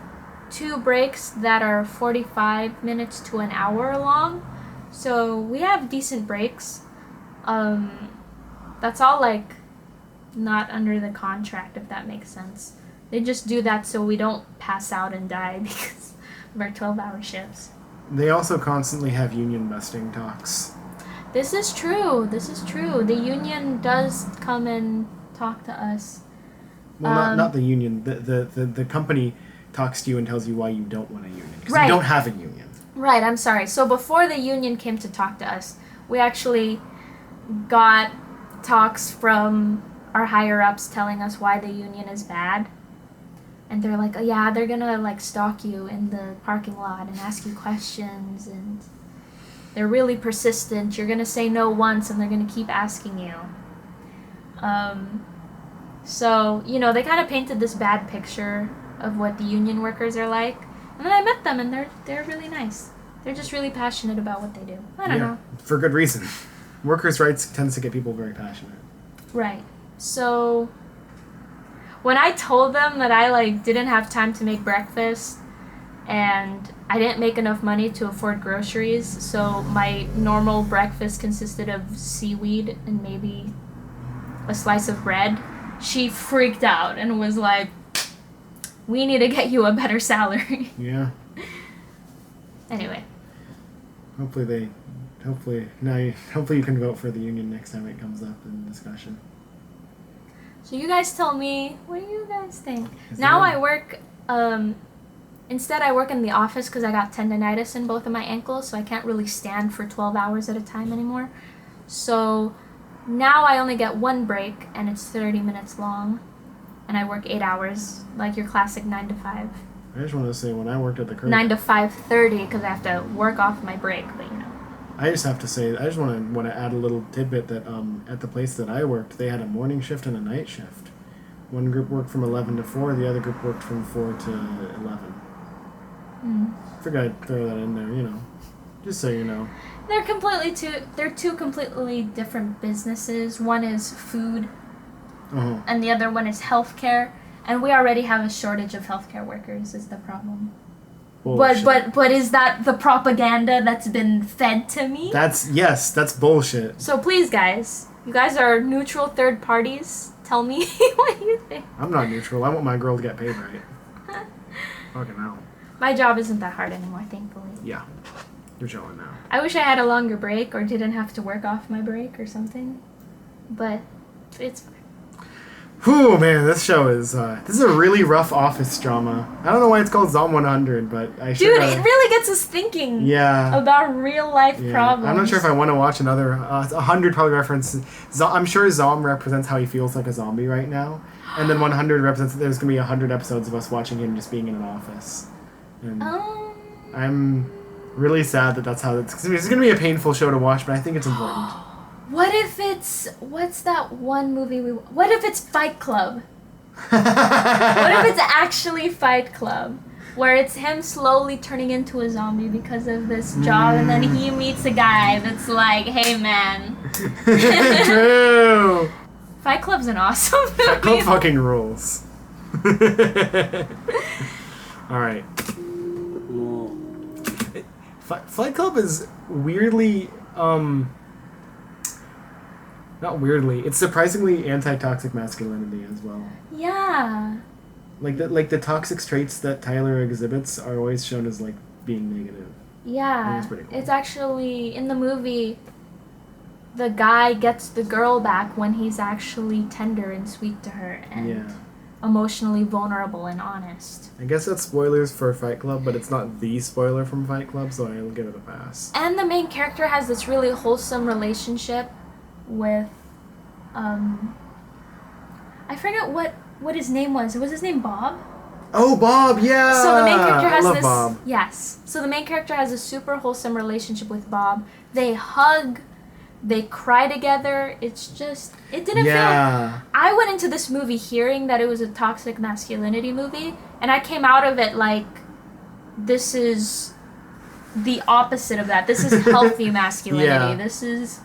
B: 2 breaks that are 45 minutes to an hour long. So we have decent breaks. That's all, like, not under the contract, if that makes sense. They just do that so we don't pass out and die because of our 12-hour shifts.
A: They also constantly have union busting talks.
B: This is true. The union does come and talk to us.
A: Well, not the union. The company talks to you and tells you why you don't want a union. Because
B: Right.
A: you don't have a union.
B: Right, I'm sorry. So before the union came to talk to us, we actually got talks from our higher-ups telling us why the union is bad. And they're like, oh, yeah, they're gonna, like, stalk you in the parking lot and ask you questions, and they're really persistent. You're gonna say no once, and they're gonna keep asking you. So, you know, they kind of painted this bad picture of what the union workers are like. And then I met them, and they're really nice. They're just really passionate about what they do. I don't know.
A: For good reason. Workers' rights tends to get people very passionate.
B: Right. So, when I told them that I like didn't have time to make breakfast and I didn't make enough money to afford groceries, so my normal breakfast consisted of seaweed and maybe a slice of bread, she freaked out and was like, we need to get you a better salary.
A: Yeah.
B: Anyway.
A: Hopefully you can vote for the union next time it comes up in discussion.
B: So you guys tell me, what do you guys think?
A: Is
B: Now
A: there-
B: I work, instead I work in the office because I got tendonitis in both of my ankles, so I can't really stand for 12 hours at a time anymore. So now I only get one break, and it's 30 minutes long, and I work 8 hours, like your classic 9 to 5.
A: I just want to say, when I worked at the current...
B: 9 to 5:30 because I have to work off my break, but you know.
A: I just have to say, I just want to add a little tidbit that at the place that I worked, they had a morning shift and a night shift. One group worked from 11 to 4, the other group worked from 4 to 11. Figured I'd throw that in there, you know. Just so you know.
B: They're two completely different businesses. One is food, and the other one is healthcare. And we already have a shortage of healthcare workers is the problem.
A: Bullshit.
B: But is that the propaganda that's been fed to me?
A: That's bullshit.
B: So please, guys, you guys are neutral third parties. Tell me what you think.
A: I'm not neutral. I want my girl to get paid right. Fucking hell.
B: My job isn't that hard anymore, thankfully.
A: Yeah. You're showing now.
B: I wish I had a longer break or didn't have to work off my break or something. But it's fine.
A: Whew, man, this show is, this is a really rough office drama. I don't know why it's called ZOM 100, but I should...
B: Dude, it really gets us thinking about real life problems.
A: I'm not sure if I want to watch another, 100 probably references. I'm sure ZOM represents how he feels like a zombie right now. And then 100 represents that there's going to be 100 episodes of us watching him just being in an office. And I'm really sad that that's how it's going to be a painful show to watch, but I think it's important.
B: What if it's... What's that one movie What if it's Fight Club? What if it's actually Fight Club? Where it's him slowly turning into a zombie because of this job, and then he meets a guy that's like, hey man.
A: True!
B: Fight Club's an awesome movie.
A: Fight Club fucking rules. Alright. Fight Club is weirdly, not weirdly, it's surprisingly anti-toxic masculinity as well.
B: Yeah.
A: Like the toxic traits that Tyler exhibits are always shown as like being negative.
B: Yeah.
A: It's pretty cool.
B: It's actually, in the movie, the guy gets the girl back when he's actually tender and sweet to her and emotionally vulnerable and honest.
A: I guess that's spoilers for Fight Club, but it's not the spoiler from Fight Club, so I'll give it a pass.
B: And the main character has this really wholesome relationship with, I forget what his name was. Was his name Bob?
A: Oh, Bob, yeah!
B: So the main character has
A: I love
B: this...
A: Bob.
B: Yes. So the main character has a super wholesome relationship with Bob. They hug. They cry together. It's just... It didn't feel... I went into this movie hearing that it was a toxic masculinity movie, and I came out of it like, this is the opposite of that. This is healthy masculinity. This is...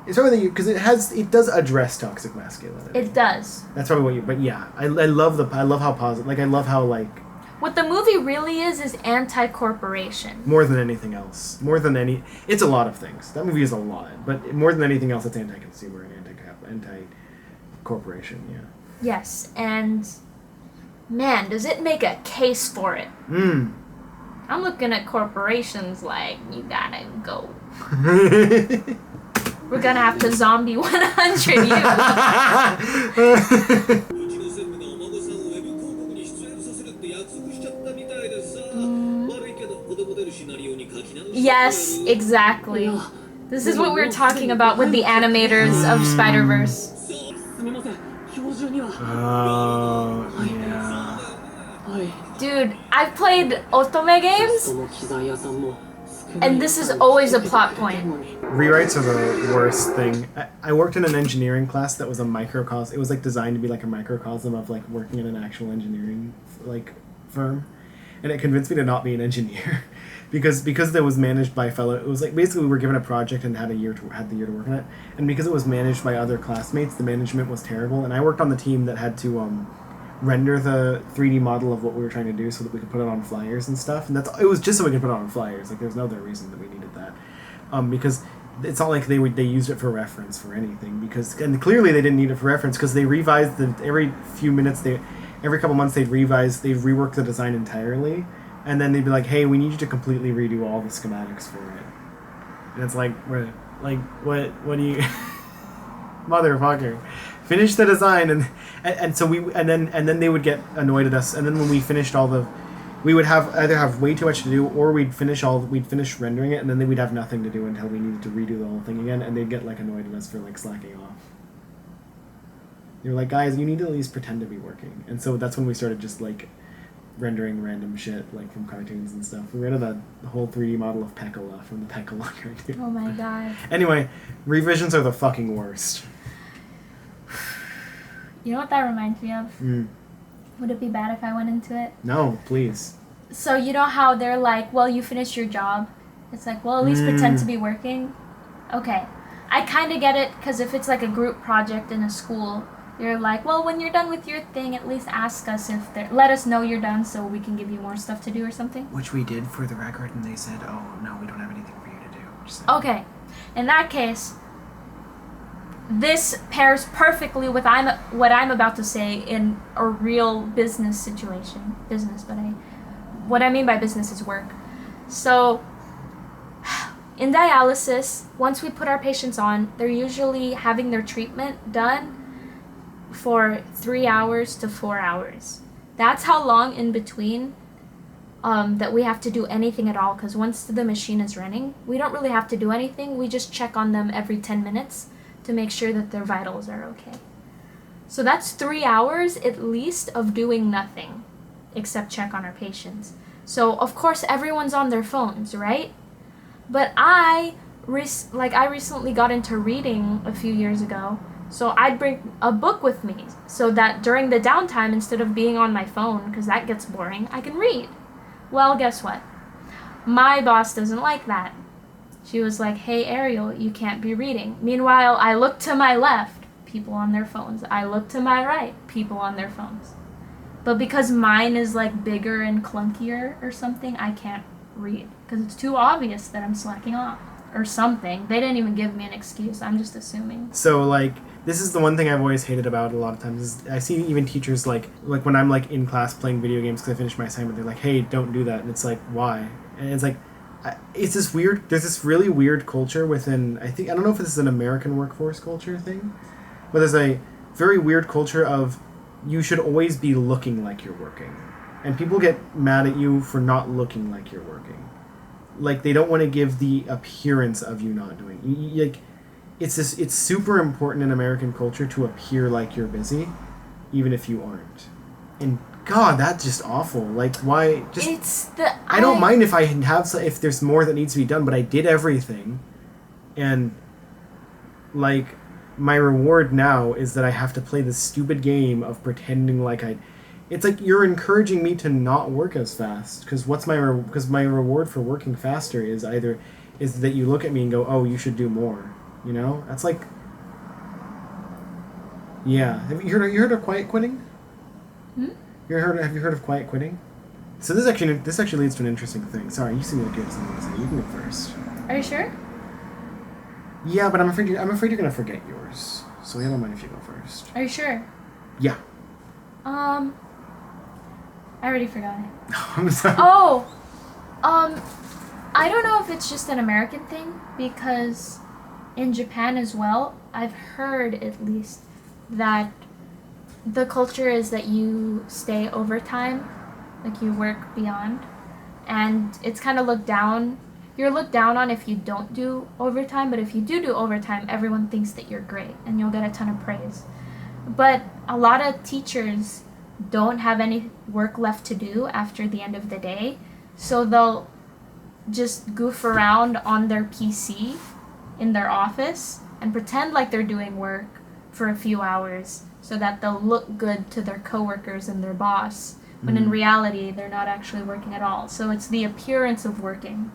A: It's probably because it does address toxic masculinity.
B: It does.
A: That's probably what you... But yeah, I love how positive... Like, I love how, like...
B: What the movie really is anti-corporation.
A: More than anything else. More than any... It's a lot of things. That movie is a lot. But more than anything else, it's anti-consumer and anti-corporation, yeah.
B: Yes, and... Man, does it make a case for it. I'm looking at corporations like, you gotta go. We're gonna have to zombie 100 you. Yes, exactly. This is what we were talking about with the animators of Spider-Verse.
A: Oh, yeah.
B: Dude, I've played Otome games, and this is always a plot point.
A: Rewrites are the worst thing. I worked in an engineering class that was a microcosm. It was like designed to be like a microcosm of like working in an actual engineering like firm, and it convinced me to not be an engineer because it was managed by fellow. It was like basically we were given a project and had the year to work on it, and because it was managed by other classmates, the management was terrible. And I worked on the team that had to render the 3D model of what we were trying to do so that we could put it on flyers and stuff. And it was just so we could put it on flyers. Like, there's no other reason that we needed that. Because it's not like they used it for reference for anything. And clearly they didn't need it for reference because they revised every few minutes, every couple months they'd rework the design entirely. And then they'd be like, hey, we need you to completely redo all the schematics for it. And it's like, what do you... Motherfucker. Finish the design, and then they would get annoyed at us, and then when we finished we would either have way too much to do, or we'd finish rendering it, and then we'd have nothing to do until we needed to redo the whole thing again, and they'd get like annoyed at us for like slacking off. They were like, guys, you need to at least pretend to be working. And so that's when we started just like rendering random shit like from cartoons and stuff. We rid of the whole 3D model of Pekala from the Pekala cartoon.
B: Oh my god.
A: Anyway, revisions are the fucking worst.
B: You know what that reminds me of? Would it be bad if I went into it?
A: No, please.
B: So you know how they're like, well, you finished your job. It's like, well, at least pretend to be working. Okay. I kind of get it, because if it's like a group project in a school, you're like, well, when you're done with your thing, at least ask us let us know you're done so we can give you more stuff to do or something.
A: Which we did for the record, and they said, oh, no, we don't have anything for you to do.
B: Okay. In that case, this pairs perfectly with what I'm about to say in a real business situation. What I mean by business is work. So, in dialysis, once we put our patients on, they're usually having their treatment done for 3 hours to 4 hours. That's how long in between that we have to do anything at all, because once the machine is running, we don't really have to do anything. We just check on them every 10 minutes to make sure that their vitals are okay. So that's 3 hours at least of doing nothing except check on our patients. So of course everyone's on their phones, right? But I recently got into reading a few years ago, so I'd bring a book with me so that during the downtime, instead of being on my phone, because that gets boring, I can read. Well, guess what? My boss doesn't like that. She was like, hey, Ariel, you can't be reading. Meanwhile, I look to my left, people on their phones. I look to my right, people on their phones. But because mine is like bigger and clunkier or something, I can't read. Because it's too obvious that I'm slacking off or something. They didn't even give me an excuse. I'm just assuming.
A: So, like, this is the one thing I've always hated about a lot of times. Is I see even teachers, like when I'm, like, in class playing video games because I finished my assignment, they're like, hey, don't do that. And it's like, why? And it's like, it's this weird, there's this really weird culture within, I don't know if this is an American workforce culture thing, but there's a very weird culture of you should always be looking like you're working. And people get mad at you for not looking like you're working. Like, they don't want to give the appearance of you not doing. Like, it's super important in American culture to appear like you're busy, even if you aren't. And God, that's just awful. Like, why? I don't mind if there's more that needs to be done, but I did everything, and like, my reward now is that I have to play this stupid game of pretending like It's like you're encouraging me to not work as fast, because my reward for working faster is that you look at me and go, oh, you should do more. You know, that's like, yeah. Have you heard of quiet quitting? Have you heard of quiet quitting? So this actually leads to an interesting thing. Sorry, you seem like you have something to say. You can go first.
B: Are you sure?
A: Yeah, but I'm afraid you're gonna forget yours. So I don't mind if you go first.
B: Are you sure?
A: Yeah.
B: I already forgot it.
A: I'm sorry.
B: I don't know if it's just an American thing, because in Japan as well, I've heard at least that the culture is that you stay overtime, like you work beyond, and it's kind of looked down. You're looked down on if you don't do overtime, but if you do overtime, everyone thinks that you're great and you'll get a ton of praise. But a lot of teachers don't have any work left to do after the end of the day, so they'll just goof around on their PC in their office and pretend like they're doing work for a few hours so that they'll look good to their coworkers and their boss, when in reality they're not actually working at all. So it's the appearance of working.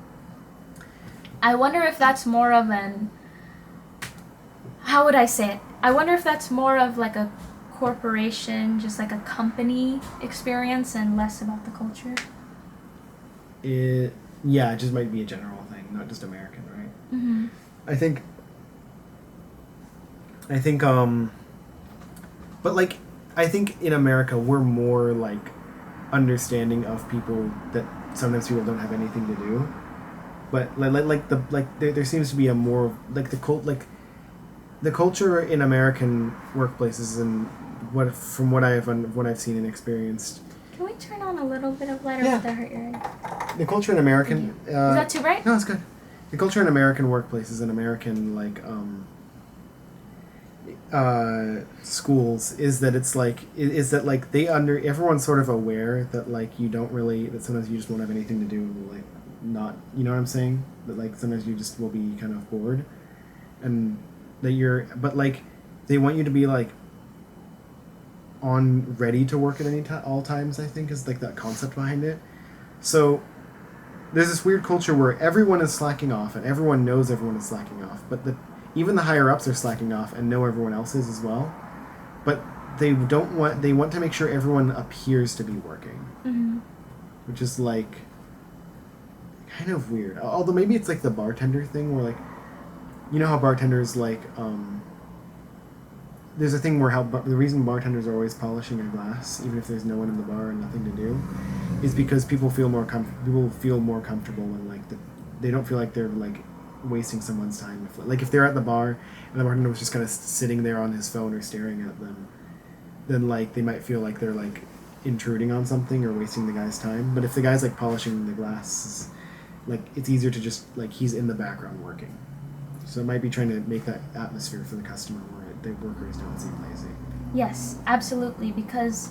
B: I wonder if that's more of how would I say it? I wonder if that's more of like a corporation, just like a company experience, and less about the culture?
A: It just might be a general thing, not just American, right?
B: Mm-hmm.
A: I think, but like, I think in America we're more like understanding of people that sometimes people don't have anything to do, but there seems to be a more like the culture in American workplaces and from what I've seen and experienced.
B: Can we turn on a little bit of light, or would that hurt your eye?
A: The culture in American
B: Is that too bright?
A: No, it's good. The culture in American workplaces and American schools is that it's like everyone's sort of aware that like that sometimes you just won't have anything to do, like not, you know what I'm saying, that like sometimes you just will be kind of bored, and that but like they want you to be like on ready to work at all times, I think, is like that concept behind it. So there's this weird culture where everyone is slacking off and everyone knows everyone is slacking off, but even the higher ups are slacking off and know everyone else is as well, but they want to make sure everyone appears to be working.
B: Mm-hmm.
A: Which is like kind of weird, although maybe it's like the bartender thing where like, you know how bartenders like there's a thing where the reason bartenders are always polishing their glass, even if there's no one in the bar and nothing to do, is because people feel more comfortable and like they don't feel like they're like wasting someone's time. If they're at the bar and the bartender was just kind of sitting there on his phone or staring at them, then like they might feel like they're like intruding on something or wasting the guy's time. But if the guy's like polishing the glasses, like it's easier to just like he's in the background working. So it might be trying to make that atmosphere for the customer where the workers don't seem lazy.
B: Yes, absolutely, because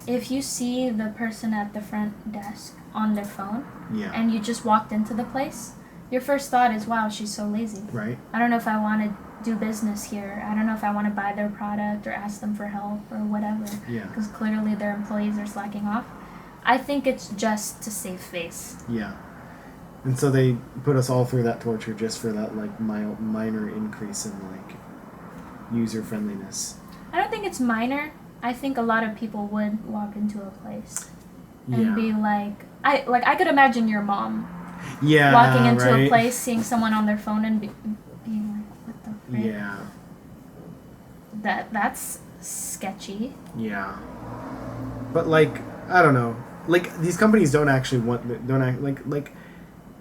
B: if you see the person at the front desk on their phone, and you just walked into the place, your first thought is, wow, she's so lazy.
A: Right.
B: I don't know if I want to do business here. I don't know if I want to buy their product or ask them for help or whatever.
A: Yeah.
B: Because clearly their employees are slacking off. I think it's just to save face.
A: Yeah. And so they put us all through that torture just for that like minor increase in like user friendliness.
B: I don't think it's minor. I think a lot of people would walk into a place and be like, I could imagine your mom walking into a place, seeing someone on their phone and being like, what the frick?
A: Yeah.
B: That's sketchy.
A: Yeah. But like, I don't know. Like these companies don't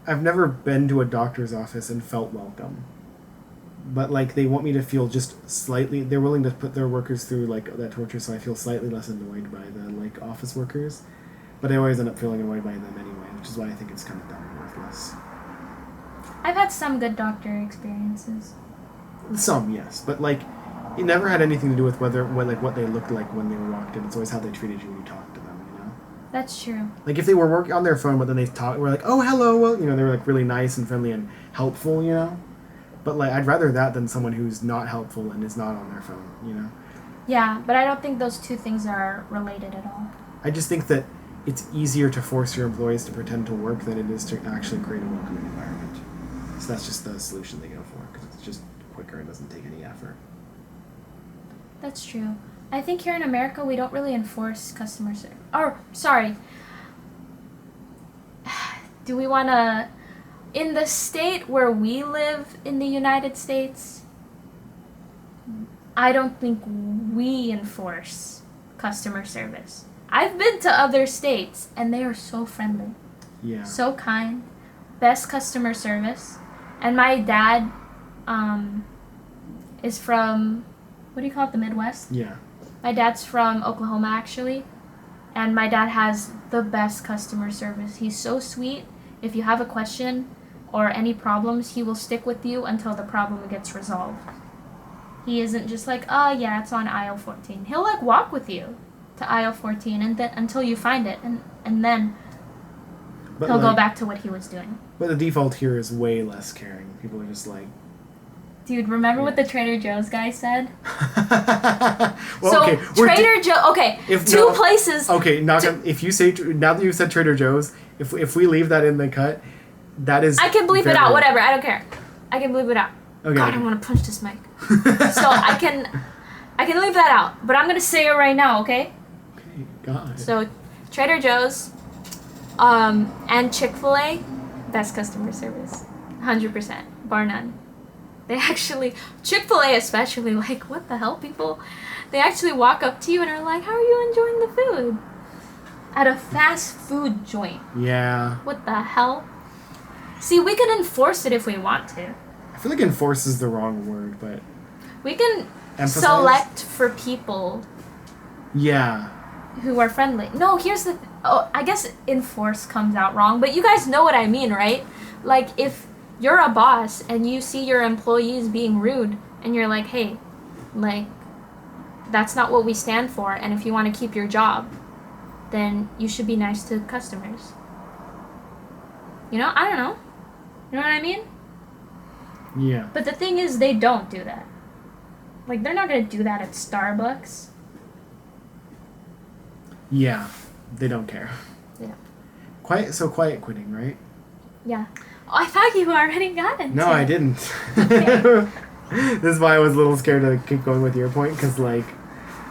A: I've never been to a doctor's office and felt welcome. But like they want me to feel just slightly, they're willing to put their workers through like that torture so I feel slightly less annoyed by the like office workers. But I always end up feeling annoyed by them anyway, which is why I think it's kind of dumb and worthless.
B: I've had some good doctor experiences.
A: Some, yes, but like it never had anything to do with what they looked like when they were walked in. It's always how they treated you when you talked to them, you know?
B: That's true.
A: Like if they were working on their phone, but then they were like, oh, hello, well, you know, they were like really nice and friendly and helpful, you know? But like I'd rather that than someone who's not helpful and is not on their phone, you know?
B: Yeah, but I don't think those two things are related at all.
A: I just think that it's easier to force your employees to pretend to work than it is to actually create a welcoming environment. So that's just the solution they go for, because it's just quicker and doesn't take any effort.
B: That's true. I think here in America we don't really enforce customer service. Or, sorry. Do we want to... In the state where we live in the United States, I don't think we enforce customer service. I've been to other states, and they are so friendly.
A: Yeah.
B: So kind. Best customer service. And my dad is from, what do you call it, the Midwest?
A: Yeah.
B: My dad's from Oklahoma, actually. And my dad has the best customer service. He's so sweet. If you have a question or any problems, he will stick with you until the problem gets resolved. He isn't just like, oh yeah, it's on aisle 14. He'll like walk with you to aisle 14 and then until you find it, and then he'll go back to what he was doing.
A: But the default here is way less caring. People are just like,
B: dude, remember what the Trader Joe's guy said?
A: well,
B: so
A: okay,
B: Trader Joe, okay, places.
A: Okay, if you say now that you said Trader Joe's, if we leave that in the cut, that is.
B: I can bleep it out. Whatever, I don't care. I can bleep it out.
A: Okay.
B: God, I want to punch this mic. So I can. I can leave that out, but I'm gonna say it right now, okay?
A: Okay, God.
B: So, Trader Joe's, and Chick-fil-A, best customer service, 100%, bar none. They actually, Chick-fil-A especially, like, what the hell, people? They actually walk up to you and are like, how are you enjoying the food? At a fast food joint.
A: Yeah.
B: What the hell? See, we can enforce it if we want to.
A: I feel like enforce is the wrong word, but...
B: We can
A: Emphasize?
B: select for people
A: Yeah.
B: who are friendly. No, here's the... I guess enforce comes out wrong, but you guys know what I mean, right? Like, if you're a boss and you see your employees being rude and you're like, hey, like, that's not what we stand for, and if you want to keep your job, then you should be nice to customers. You know? I don't know. You know what I mean?
A: Yeah.
B: But the thing is, they don't do that. Like, they're not going to do that at Starbucks.
A: Yeah. They don't care.
B: Yeah.
A: Quiet quitting, right?
B: Yeah. Oh, I thought you already got it.
A: No, I didn't.
B: Okay.
A: This is why I was a little scared to keep going with your point, because, like,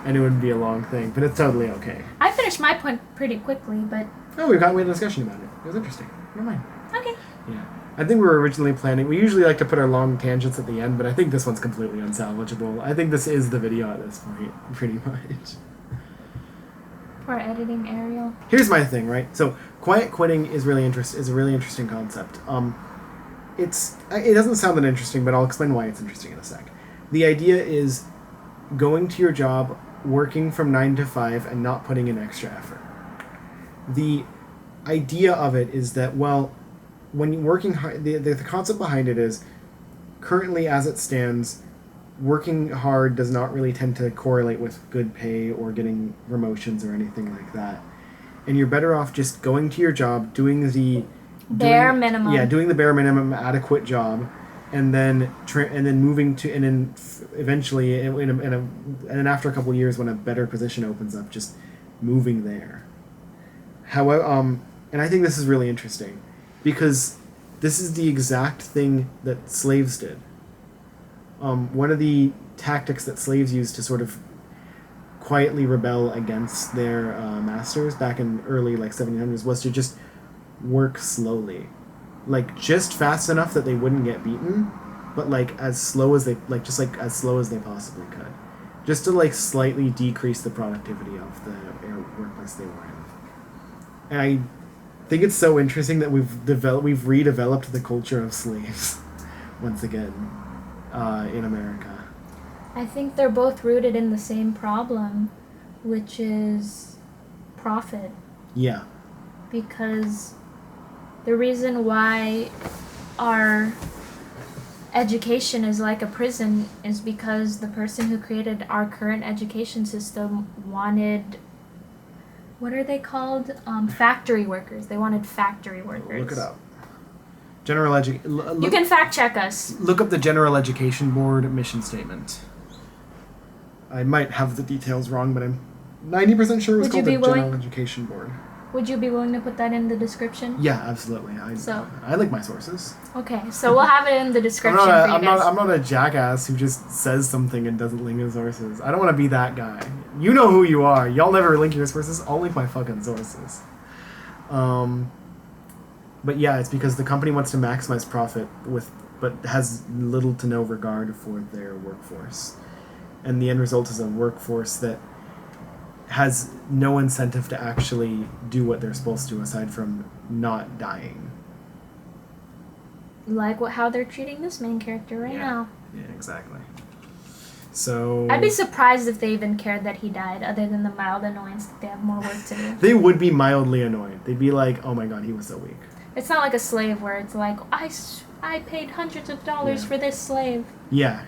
A: I knew it would be a long thing, but it's totally okay.
B: I finished my point pretty quickly, but...
A: Oh, we had a discussion about it. It was interesting. Never mind.
B: Okay.
A: Yeah. I think we were originally planning... We usually like to put our long tangents at the end, but I think this one's completely unsalvageable. I think this is the video at this point, pretty much.
B: Poor editing, Ariel.
A: Here's my thing, right? So, quiet quitting is really is a really interesting concept. It doesn't sound that interesting, but I'll explain why it's interesting in a sec. The idea is going to your job, working from 9 to 5, and not putting in extra effort. The idea of it is that, well, when you're working hard, the concept behind it is, currently as it stands, working hard does not really tend to correlate with good pay or getting promotions or anything like that. And you're better off just going to your job, doing the
B: Bare minimum.
A: Yeah, doing the bare minimum adequate job, and then moving to, and then eventually, and then after a couple of years when a better position opens up, just moving there. However, and I think this is really interesting, because this is the exact thing that slaves did. One of the tactics that slaves used to sort of quietly rebel against their masters back in early 1700s was to just work slowly, just fast enough that they wouldn't get beaten, but as slow as they possibly could, just to slightly decrease the productivity of the workplace they were in. And I think it's so interesting that we've redeveloped the culture of slaves once again in America.
B: I think they're both rooted in the same problem, which is profit.
A: Yeah.
B: Because the reason why our education is like a prison is because the person who created our current education system wanted, what are they called? Factory workers. They wanted factory workers.
A: Look it up.
B: You can fact check us.
A: Look up the General Education Board mission statement. I might have the details wrong, but I'm 90% sure it was called the General Education Board.
B: Would you be willing to put that in the description?
A: Yeah, absolutely. I like my sources.
B: Okay, so we'll have it in the description
A: I'm not a jackass who just says something and doesn't link his sources. I don't want to be that guy. You know who you are. Y'all never link your sources. I'll link my fucking sources. But yeah, it's because the company wants to maximize profit but has little to no regard for their workforce. And the end result is a workforce that has no incentive to actually do what they're supposed to aside from not dying.
B: Like how they're treating this main character right now.
A: Yeah, exactly. So
B: I'd be surprised if they even cared that he died, other than the mild annoyance that they have more work to do.
A: They would be mildly annoyed. They'd be like, oh my god, he was so weak.
B: It's not like a slave where it's like, I paid hundreds of dollars for this slave.
A: Yeah.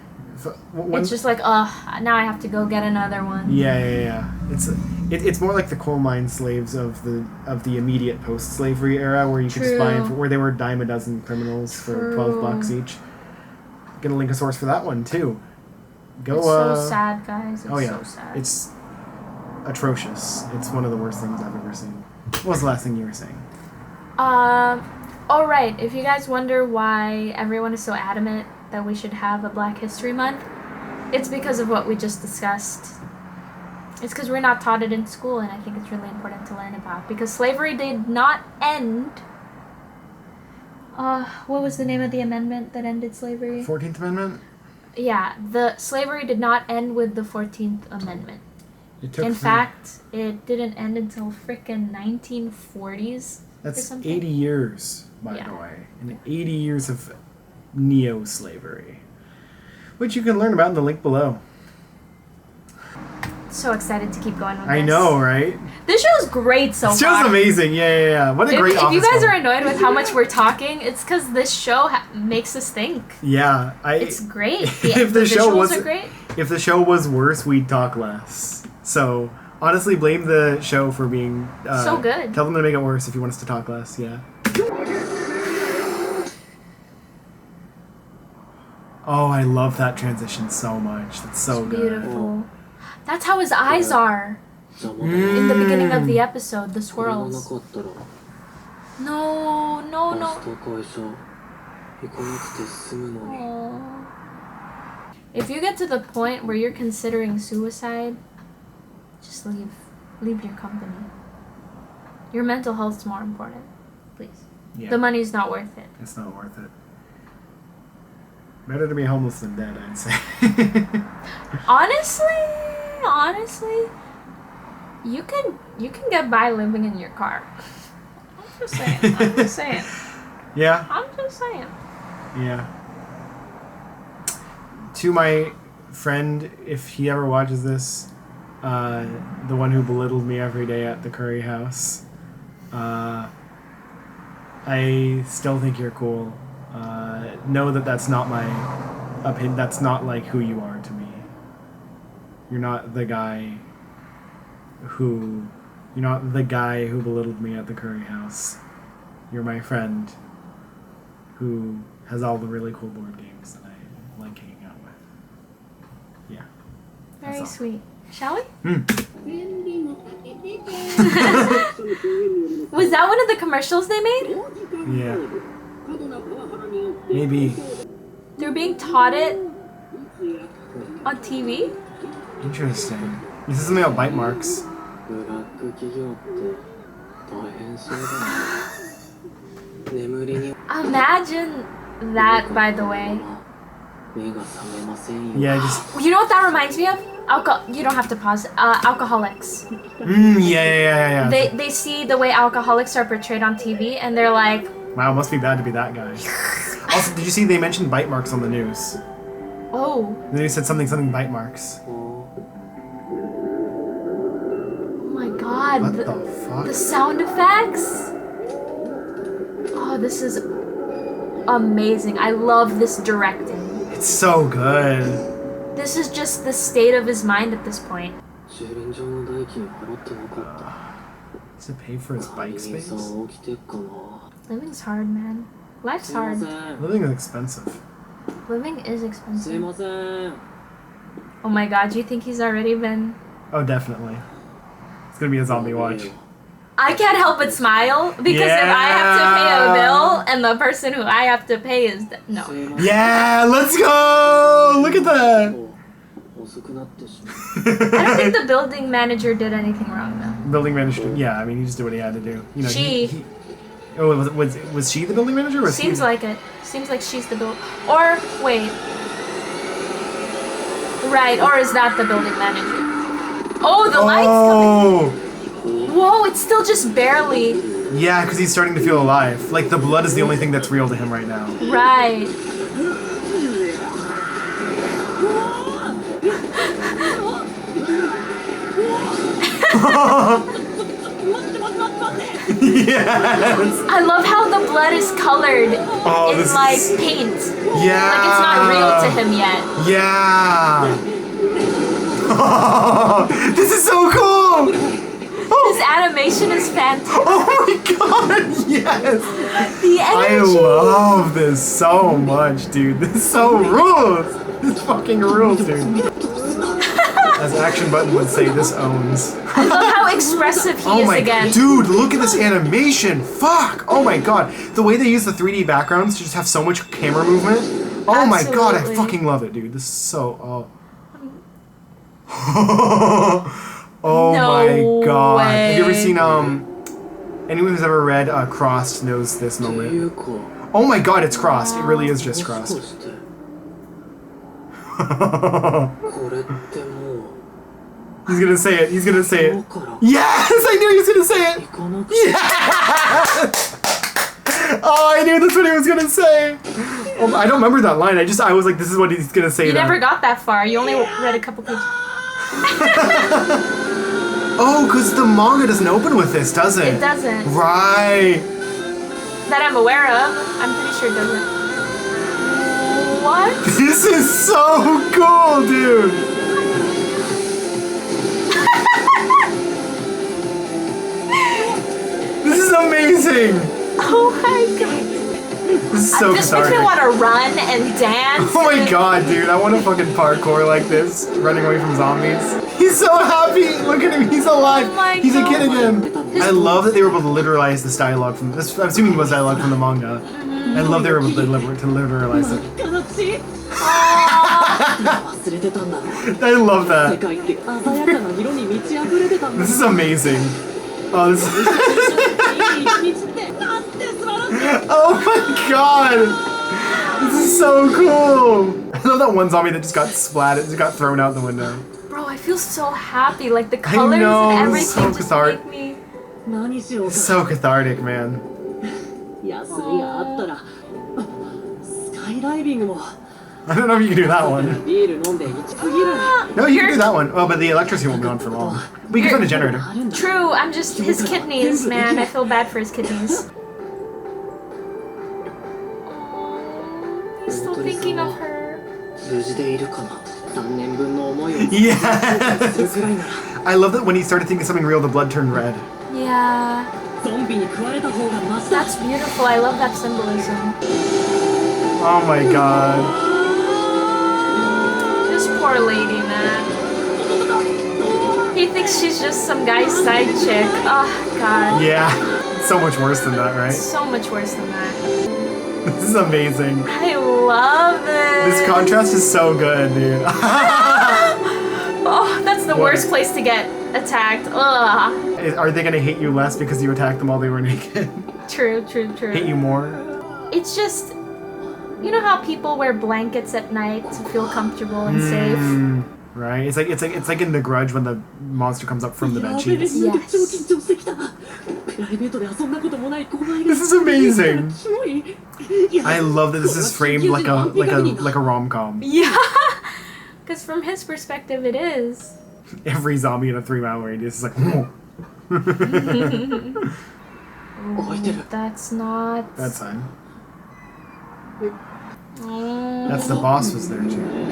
B: It's just like, now I have to go get another one.
A: Yeah. It's more like the coal mine slaves of the immediate post-slavery era, where you could just buy them where they were dime a dozen criminals for $12 each. Gonna link a source for that one too.
B: It's so sad, guys. It's so sad.
A: It's atrocious. It's one of the worst things I've ever seen. What was the last thing you were saying?
B: Alright, if you guys wonder why everyone is so adamant that we should have a Black History Month, It's because of what we just discussed. It's because we're not taught it in school, and I think it's really important to learn about. Because slavery did not end. What was the name of the amendment that ended slavery?
A: 14th Amendment?
B: Yeah, the slavery did not end with the 14th Amendment. In fact, it didn't end until frickin' 1940s.
A: That's 80 years, by the way. And 80 years of neo-slavery. Which you can learn about in the link below.
B: So excited to keep going with this.
A: I know, right?
B: This show's great so far.
A: This show's amazing. Yeah. What a great
B: If you guys
A: film.
B: are annoyed with how much we're talking, it's because this show makes us think.
A: Yeah.
B: It's great.
A: If the show
B: visuals are great.
A: If the show was worse, we'd talk less. So, honestly, blame the show for being...
B: so good.
A: Tell them to make it worse if you want us to talk less, yeah. Oh, I love that transition so much. That's so
B: it's
A: good.
B: Beautiful. That's how his eyes are. In the beginning of the episode, the swirls. No. Aww. If you get to the point where you're considering suicide, just leave your company. Your mental health's more important. Please.
A: Yeah.
B: The money's not worth it.
A: It's not worth it. Better to be homeless than dead, I'd say.
B: Honestly, you can get by living in your car. I'm just saying.
A: Yeah.
B: I'm just saying.
A: Yeah. To my friend, if he ever watches this, the one who belittled me every day at the curry house, I still think you're cool. Know that that's not my opinion. That's not like who you are to me. You're not the guy who belittled me at the curry house. You're my friend who has all the really cool board games that I like hanging out with. Yeah.
B: Very sweet. Shall we? Was that one of the commercials they made?
A: Yeah. Maybe.
B: They're being taught it on TV?
A: Interesting. This is something about bite marks.
B: Imagine that, by the way.
A: Yeah, just...
B: You know what that reminds me of? You don't have to pause. Alcoholics.
A: Yeah.
B: They see the way alcoholics are portrayed on TV, and they're like,
A: wow, it must be bad to be that guy. Also, did you see they mentioned bite marks on the news?
B: oh.
A: The news said something bite marks.
B: Oh my god.
A: What the fuck?
B: The sound effects. Oh, this is amazing. I love this directing.
A: It's so good.
B: This is just the state of his mind at this point.
A: To pay for his bike space?
B: Living's hard, man. Life's hard.
A: Living is expensive.
B: Living is expensive. Oh my god, do you think he's already been...
A: Oh, definitely. It's gonna be a zombie watch.
B: I can't help but smile, because if I have to pay a bill, and the person who I have to pay is... No.
A: Yeah, let's go! Look at that!
B: I don't think the building manager did anything wrong, though.
A: Building manager, yeah, I mean, he just did what he had to do. You know,
B: She...
A: Oh, was she the building manager? Or was
B: Seems
A: he...
B: like it. Seems like she's the Or, wait. Right, or is that the building manager? Oh, the light's coming. Whoa, it's still just barely.
A: Yeah, because he's starting to feel alive. Like, the blood is the only thing that's real to him right now.
B: Right.
A: Yes!
B: I love how the blood is colored in, like, paint.
A: Yeah!
B: Like, it's not real to him yet.
A: Yeah! Oh, this is so cool!
B: His animation is fantastic.
A: Oh my god, yes!
B: The energy!
A: I love this so much, dude. This so rules! This fucking rules, dude. As Action Button would say, this owns.
B: I love how expressive he is again.
A: Dude, look at this animation! Fuck! Oh my god. The way they use the 3D backgrounds to just have so much camera movement. Oh my god, I fucking love it, dude. This is so... Oh. Oh
B: No
A: my god.
B: way.
A: Have you ever seen anyone who's ever read Crossed knows this moment. Oh my god, it's Crossed. It really is just Crossed. He's gonna say it. He's gonna say it. Yes! I knew he was gonna say it! Yes! Oh, I knew that's what he was gonna say! Oh, I don't remember that line. I was like, this is what he's gonna say.
B: You never got that far. You only read a couple pages.
A: Oh, because the manga doesn't open with this, does it?
B: It doesn't.
A: Right.
B: That I'm aware of. I'm pretty sure it doesn't. What?
A: This is so cool, dude! This is amazing!
B: Oh my god.
A: This is so
B: This makes
A: cathartic.
B: me want to run and dance.
A: Oh my god, dude, I want to fucking parkour like this, running away from zombies. He's so happy! Look at him, he's alive!
B: Oh my
A: He's a kid
B: God.
A: again! I love that they were able to literalize this dialogue from this. I'm assuming it was dialogue from the manga. I love they were able to literalize it. I love that. This is amazing. Oh, this is oh my god! This is so cool! I love that one zombie that just got splatted, just got thrown out the window.
B: Bro, I feel so happy. Like the colors
A: know,
B: and
A: it's
B: everything
A: so
B: just
A: cathartic.
B: make me.
A: It's so cathartic, man. I don't know if you can do that one. No, you can do that one. Oh, but the electricity won't be on for long. We can find a generator.
B: True, I'm just his kidneys, man. I feel bad for his kidneys. He's still thinking of her.
A: Yes! I love that when he started thinking something real, the blood turned red.
B: Yeah. That's beautiful. I love that symbolism.
A: Oh my god.
B: This poor lady, man. He thinks she's just some guy's side chick. Oh, God.
A: Yeah. So much worse than that, right?
B: So much worse than that.
A: This is amazing.
B: I love it.
A: This contrast is so good, dude.
B: Oh, that's the
A: What?
B: worst place to get attacked. Ugh.
A: Are they gonna hate you less because you attacked them while they were naked?
B: True, true, true.
A: Hate you more?
B: It's just, you know how people wear blankets at night to feel comfortable and safe?
A: Right? It's like in The Grudge when the monster comes up from the bed sheets.
B: Yes.
A: This is amazing. I love that this is framed like a rom-com.
B: Yeah. Because from his perspective, it is.
A: Every zombie in a 3-mile radius is like,
B: That's not.
A: that's fine.
B: Mm.
A: That's the boss was there too.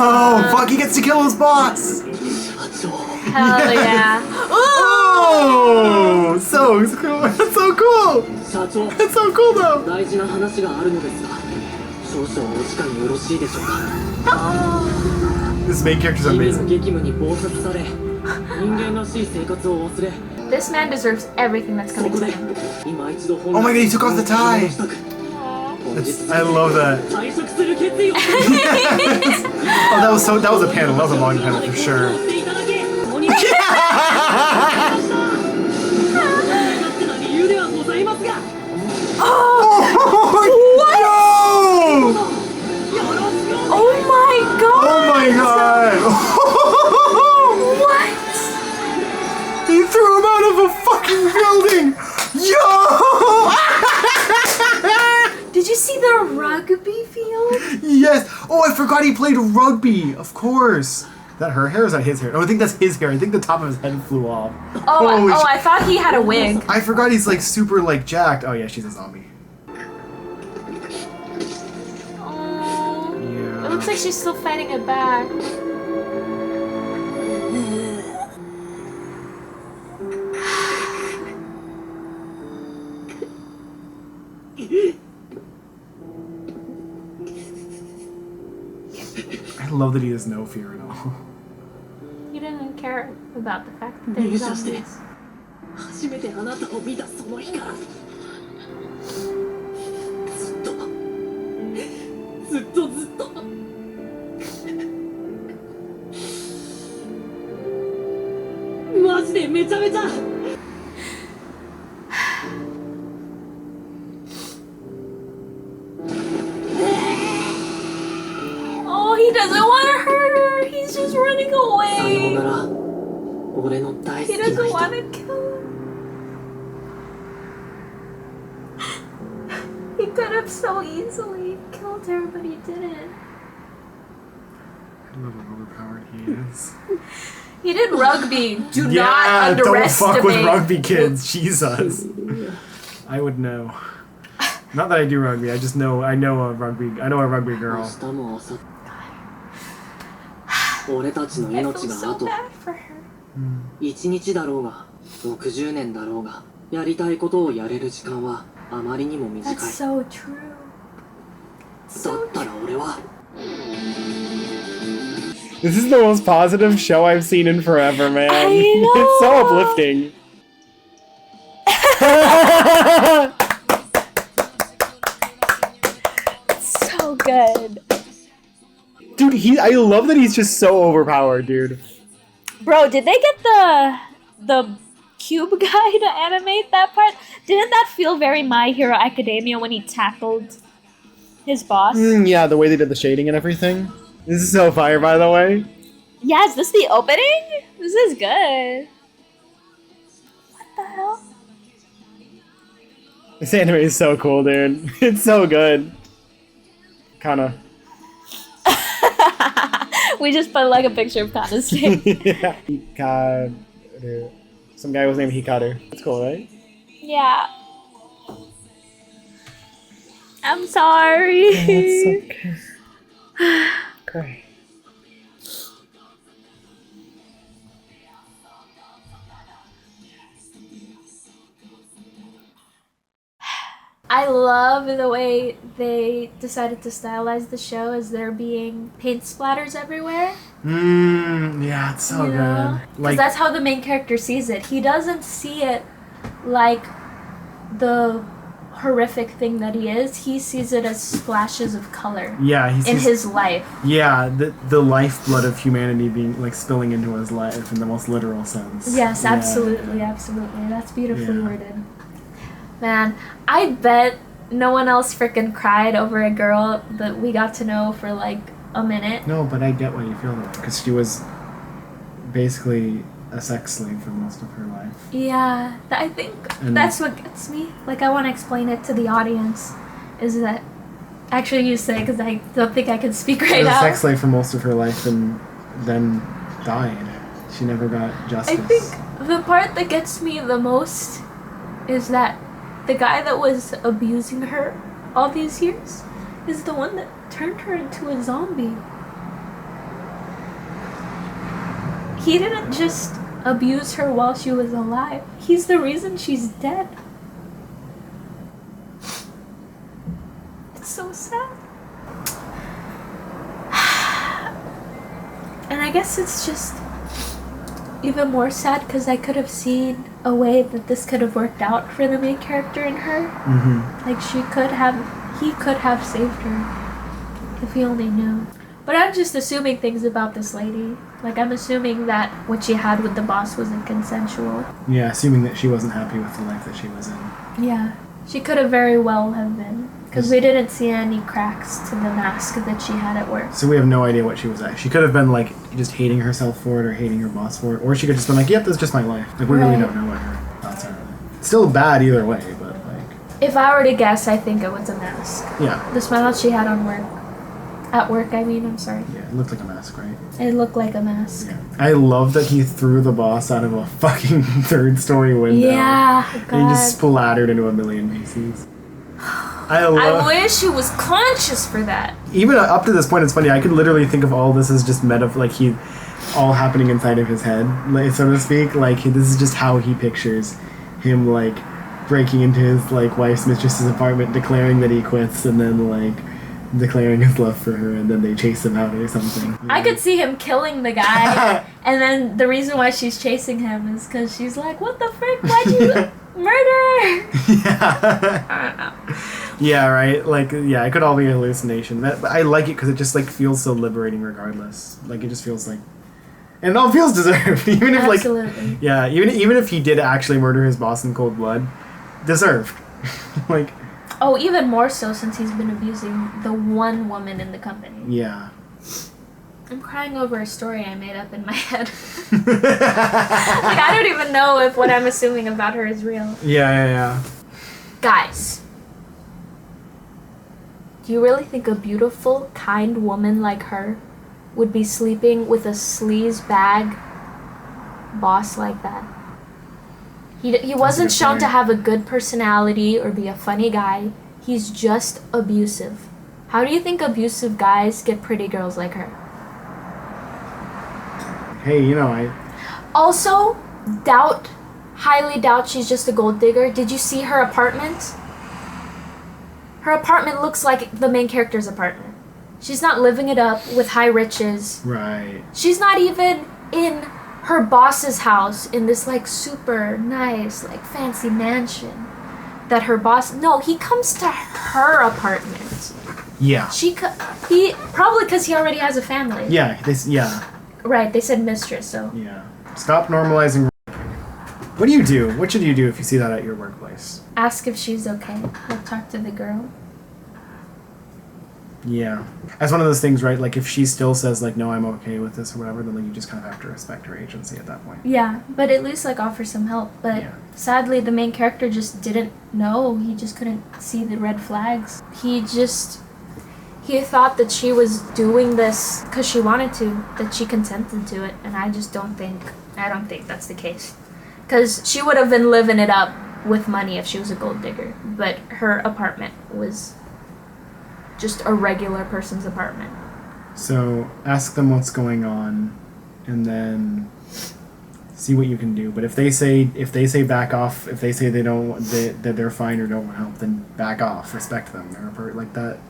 A: Oh fuck! He gets to kill his boss.
B: Hell yeah.
A: Oh, so cool! That's so cool! That's so cool though. This main character's amazing.
B: This man deserves everything that's coming to him.
A: Oh my god! He took off the tie. I love that. Oh, that was a panel. That was a long panel for sure.
B: Oh! What?
A: No!
B: Oh my god!
A: Oh my god!
B: What?
A: He threw him out of a fucking building! Yo!
B: Did you see the rugby field?
A: Yes! Oh, I forgot he played rugby! Of course! Is that her hair or is that his hair? Oh, I think that's his hair. I think the top of his head flew off.
B: Oh, I thought he had a wig.
A: I forgot he's like super like jacked. Oh yeah, she's a zombie.
B: Oh,
A: Yeah.
B: it looks like she's still fighting it back.
A: I love that he has no fear at all.
B: He didn't care about the fact that they're zombies.
D: 初めてあなたを見たその日からずっと
B: He doesn't want to hurt her. He's just running
D: さよう
B: away.
D: なら俺の大
B: He
D: 好きな
B: doesn't
D: 人
B: want to kill her. He could have so easily killed her, but he didn't.
A: I love how overpowered he is.
B: He did rugby. Do not
A: Yeah, don't
B: underestimate.
A: fuck with rugby kids. Jesus. I would know. Not that I do rugby. I just know. I know a rugby girl.
D: 明日も明後日俺たちの
B: I
D: 命
B: feel
D: が
B: so
D: あと
B: bad for her.
D: 1日だろうが60年だろうがやりたいことをやれる時間はあまりにも短い
B: That's so true.
D: だったら俺は
A: This is the most positive show I've seen in forever, man.
B: I know.
A: It's so uplifting.
B: So good.
A: Dude, I love that he's just so overpowered, dude.
B: Bro, did they get the cube guy to animate that part? Didn't that feel very My Hero Academia when he tackled his boss?
A: Yeah, the way they did the shading and everything. This is so fire, by the way.
B: Yeah, is this the opening? This is good. What the hell?
A: This anime is so cool, dude. It's so good. Kana.
B: We just put like a picture of Kana's face.
A: Yeah. Hikaru. Some guy was named Hikaru. That's cool, right?
B: Yeah. I'm sorry.
A: It's okay. Okay.
B: I love the way they decided to stylize the show as there being paint splatters everywhere.
A: Yeah, it's so
B: You know?
A: good.
B: 'Cause that's how the main character sees it. He doesn't see it like the horrific thing that he is. He sees it as splashes of color
A: yeah, he
B: in
A: sees,
B: his life.
A: yeah, the lifeblood of humanity being like spilling into his life in the most literal sense.
B: Yes,
A: Yeah.
B: absolutely, absolutely. That's beautifully
A: Yeah.
B: worded. Man, I bet no one else freaking cried over a girl that we got to know for like a minute.
A: No, but I get why you feel that way because she was basically a sex slave for most of her life.
B: Yeah, I think
A: And-
B: that's what gets me. Like, I want to explain it to the audience. Is that actually you say because I don't think I can speak
A: She
B: right
A: was a
B: now.
A: sex slave for most of her life and then died. She never got justice.
B: I think the part that gets me the most is that the guy that was abusing her all these years is the one that turned her into a zombie. He didn't just abuse her while she was alive. He's the reason she's dead. It's so sad. And I guess it's just even more sad because I could have seen a way that this could have worked out for the main character and her. Like he could have saved her if he only knew. But I'm just assuming things about this lady. Like, I'm assuming that what she had with the boss wasn't consensual.
A: Yeah, assuming that she wasn't happy with the life that she was in.
B: Yeah. She could have very well have been. Because we didn't see any cracks to the mask that she had at work.
A: So we have no idea what she was at. She could have been like just hating herself for it or hating her boss for it. Or she could have just been like, yep, that's just my life. Like, we really
B: Right.
A: don't know what her thoughts are. Still bad either way, but like,
B: If I were to guess, I think it was a mask.
A: yeah.
B: The smile she had on work. At work, I mean, I'm sorry.
A: Yeah, it looked like a mask, right?
B: It looked like a mask.
A: Yeah. I love that he threw the boss out of a fucking third-story window.
B: Yeah,
A: And
B: God.
A: he just splattered into a million pieces. I
B: I wish he was conscious for that.
A: Even up to this point, it's funny. I could literally think of all this as just like he, all happening inside of his head, like, so to speak. Like this is just how he pictures him, like breaking into his like wife's mistress's apartment, declaring that he quits, and then like declaring his love for her, and then they chase him out or something.
B: I could see him killing the guy, and then the reason why she's chasing him is because she's like, "What the frick? Why'd you murder?"
A: Yeah.
B: I don't know.
A: Yeah, right. Like, yeah, it could all be a hallucination. But I like it because it just like feels so liberating, regardless. Like it just feels like, and it all feels deserved, even if like,
B: Absolutely.
A: yeah, even if he did actually murder his boss in cold blood, deserved. Like,
B: Oh, even more so since he's been abusing the one woman in the company.
A: yeah,
B: I'm crying over a story I made up in my head. Like, I don't even know if what I'm assuming about her is real.
A: Yeah.
B: Guys, do you really think a beautiful, kind woman like her would be sleeping with a sleaze bag boss like that? He wasn't shown to have a good personality or be a funny guy. He's just abusive. How do you think abusive guys get pretty girls like her?
A: Hey, you know, I...
B: Also, highly doubt she's just a gold digger. Did you see her apartment? Her apartment looks like the main character's apartment. She's not living it up with high riches.
A: Right.
B: She's not even in her boss's house in this like super nice, like fancy mansion that her boss... No, he comes to her apartment.
A: Yeah.
B: He probably because he already has a family.
A: Yeah,
B: Right, they said mistress, so...
A: Yeah. Stop normalizing. What do you do? What should you do if you see that at your workplace?
B: Ask if she's okay. Like, talk to the girl.
A: Yeah. That's one of those things, right? Like, if she still says, like, no, I'm okay with this or whatever, then like, you just kind of have to respect her agency at that point.
B: Yeah, but at least, like, offer some help. But sadly, the main character just didn't know. He just couldn't see the red flags. He thought that she was doing this because she wanted to, that she consented to it, and I don't think that's the case. Because she would have been living it up with money if she was a gold digger, but her apartment was just a regular person's apartment.
A: So ask them what's going on, and then see what you can do. But if they say back off, if they say that they're fine or don't want help, then back off. Respect them. They're like that.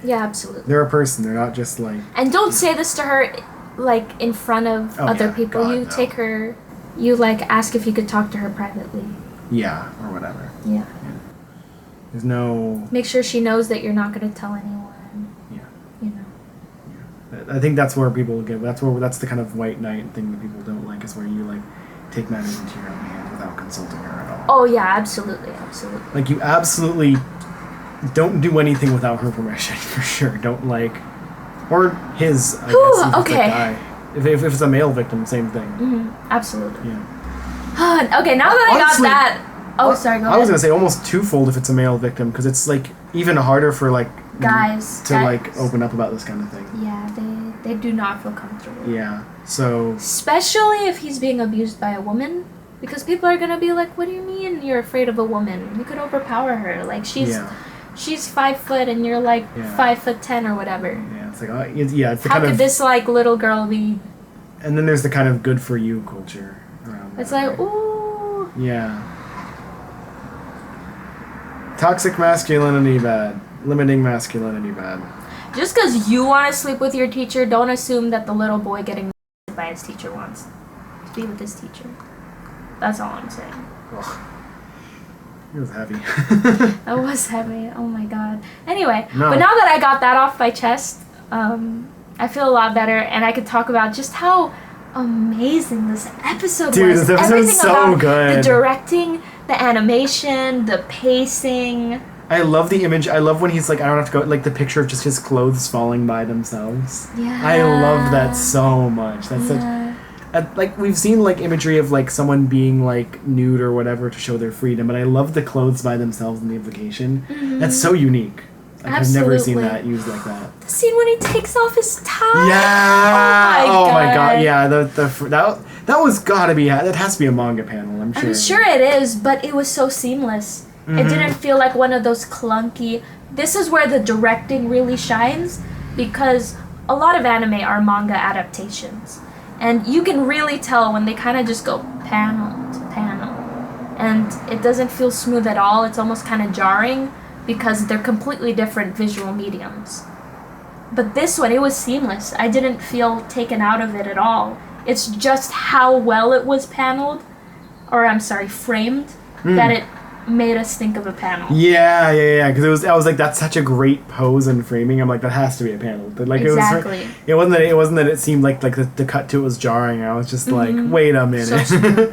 B: Yeah, absolutely.
A: They're a person. They're not just like...
B: And don't say this to her, like, in front of other people.
A: God,
B: you
A: no.
B: take her... You, like, ask if you could talk to her privately.
A: Yeah, or whatever.
B: Yeah.
A: There's no...
B: Make sure she knows that you're not going to tell anyone.
A: Yeah.
B: You know.
A: Yeah. I think that's where people get... That's the kind of white knight thing that people don't like, is where you, like, take matters into your own hands without consulting her at all.
B: Oh, yeah, absolutely.
A: Like, you absolutely... Don't do anything without her permission, for sure. Don't, like... Or his, I guess. If
B: Okay.
A: it's a guy. If it's a male victim, same thing.
B: Mm-hmm. Absolutely.
A: Yeah.
B: Okay, now that
A: Honestly,
B: I got that... Oh, sorry, go ahead.
A: I was going to say almost twofold if it's a male victim, because it's, like, even harder for, like...
B: Guys.
A: like, open up about this kind of thing.
B: Yeah, they do not feel comfortable.
A: Yeah, so...
B: Especially if he's being abused by a woman. Because people are going to be like, what do you mean you're afraid of a woman? You could overpower her. Like, She's 5 foot and you're like 5'10" or whatever.
A: Yeah, it's like it's the
B: How
A: kind
B: could
A: of
B: this like little girl be?
A: And then there's the kind of good for you culture around.
B: It's
A: that,
B: like
A: right?
B: ooh.
A: Yeah. Toxic masculinity bad. Limiting masculinity bad.
B: Just because you want to sleep with your teacher, don't assume that the little boy getting by his teacher wants to be with his teacher. That's all I'm saying.
A: Ugh. It was heavy.
B: That was heavy. Oh my god. Anyway,
A: No.
B: but now that I got that off my chest, I feel a lot better, and I could talk about just how amazing this episode
A: Dude,
B: was.
A: this episode's
B: Everything
A: so
B: about
A: good.
B: The directing, the animation, the pacing.
A: I love the image. I love when he's like, I don't have to go, like the picture of just his clothes falling by themselves.
B: Yeah.
A: I love that so much. That's such... like, we've seen, like, imagery of, like, someone being, like, nude or whatever to show their freedom, but I love the clothes by themselves and the implication.
B: Mm-hmm.
A: That's so unique. Like, I've never seen
B: Absolutely.
A: that used like that.
B: The scene when he takes off his tie.
A: Yeah!
B: Oh my god.
A: Yeah, that was gotta be... That has to be a manga panel, I'm sure.
B: I'm sure it is, but it was so seamless.
A: Mm-hmm.
B: It didn't feel like one of those clunky... This is where the directing really shines, because a lot of anime are manga adaptations. And you can really tell when they kind of just go panel to panel. And it doesn't feel smooth at all. It's almost kind of jarring because they're completely different visual mediums. But this one, it was seamless. I didn't feel taken out of it at all. It's just how well it was paneled, or I'm sorry, framed, that it made us think of a panel.
A: Yeah. Because I was like, that's such a great pose and framing. I'm like, that has to be a panel. But like,
B: Exactly.
A: It wasn't that it seemed like the cut to it was jarring. I was just like, wait a minute.
B: So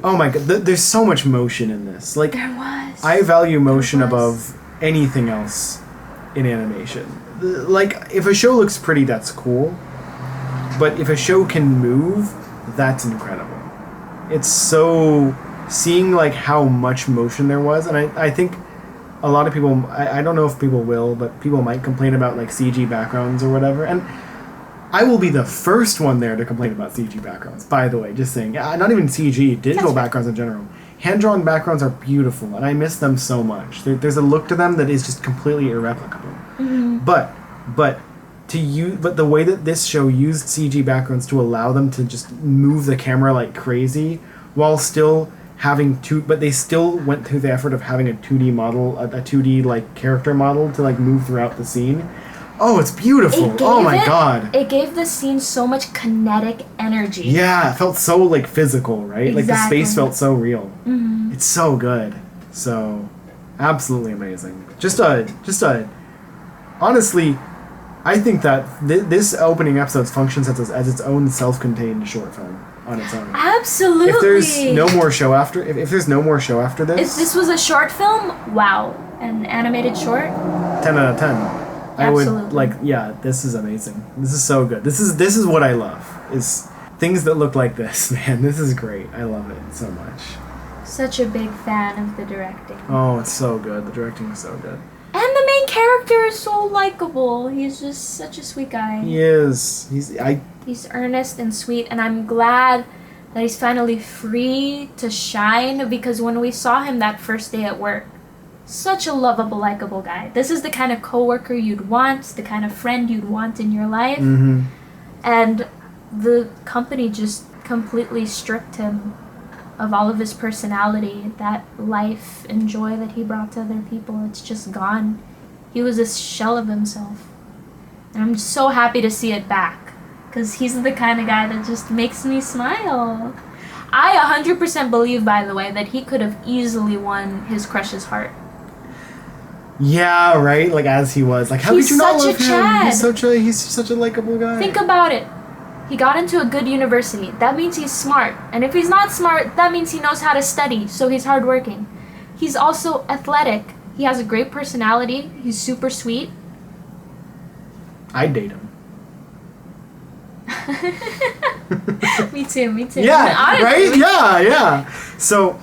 A: oh my god, there's so much motion in this. Like,
B: there was.
A: I value motion above anything else in animation. Like, if a show looks pretty, that's cool. But if a show can move, that's incredible. It's so... Seeing, like, how much motion there was, and I think a lot of people... I don't know if people will, but people might complain about, like, CG backgrounds or whatever, and I will be the first one there to complain about CG backgrounds, by the way, just saying. Not even CG, digital backgrounds in general. Hand-drawn backgrounds are beautiful, and I miss them so much. There's a look to them that is just completely irreplicable.
B: Mm-hmm.
A: But the way that this show used CG backgrounds to allow them to just move the camera like crazy, while still having but they still went through the effort of having a 2D model, a 2D like character model to like move throughout the scene. Oh, it's beautiful. Oh my god.
B: It gave the scene so much kinetic energy.
A: Yeah, it felt so like physical, right?
B: Exactly.
A: Like the space felt so real.
B: Mm-hmm.
A: It's so good. So absolutely amazing. Just a honestly, I think that this opening episode functions as its own self-contained short film on its own.
B: Absolutely.
A: If there's no more show after, if there's no more show after this,
B: if this was a short film, wow, an animated short,
A: 10 out of 10. I would this is amazing. This is so good. This is what I love. Is things that look like this, man. This is great. I love it so much.
B: Such a big fan of the directing.
A: Oh, it's so good. The directing is so good.
B: And the main character is so likable. He's just such a sweet guy.
A: He is.
B: He's earnest and sweet, and I'm glad that he's finally free to shine, because when we saw him that first day at work, such a lovable, likable guy. This is the kind of coworker you'd want, the kind of friend you'd want in your life.
A: Mm-hmm.
B: And the company just completely stripped him of all of his personality, that life and joy that he brought to other people. It's just gone. He was a shell of himself. And I'm so happy to see it back, because he's the kind of guy that just makes me smile. I 100% believe, by the way, that he could have easily won his crush's heart.
A: Yeah, right? Like, as he was. Like, how
B: He's
A: could you not
B: such a
A: love him?
B: Chad.
A: He's such a likable guy.
B: Think about it. He got into a good university. That means he's smart. And if he's not smart, that means he knows how to study, so he's hardworking. He's also athletic. He has a great personality. He's super sweet.
A: I'd date him.
B: Me too.
A: Yeah,
B: Honestly,
A: right? Yeah. So...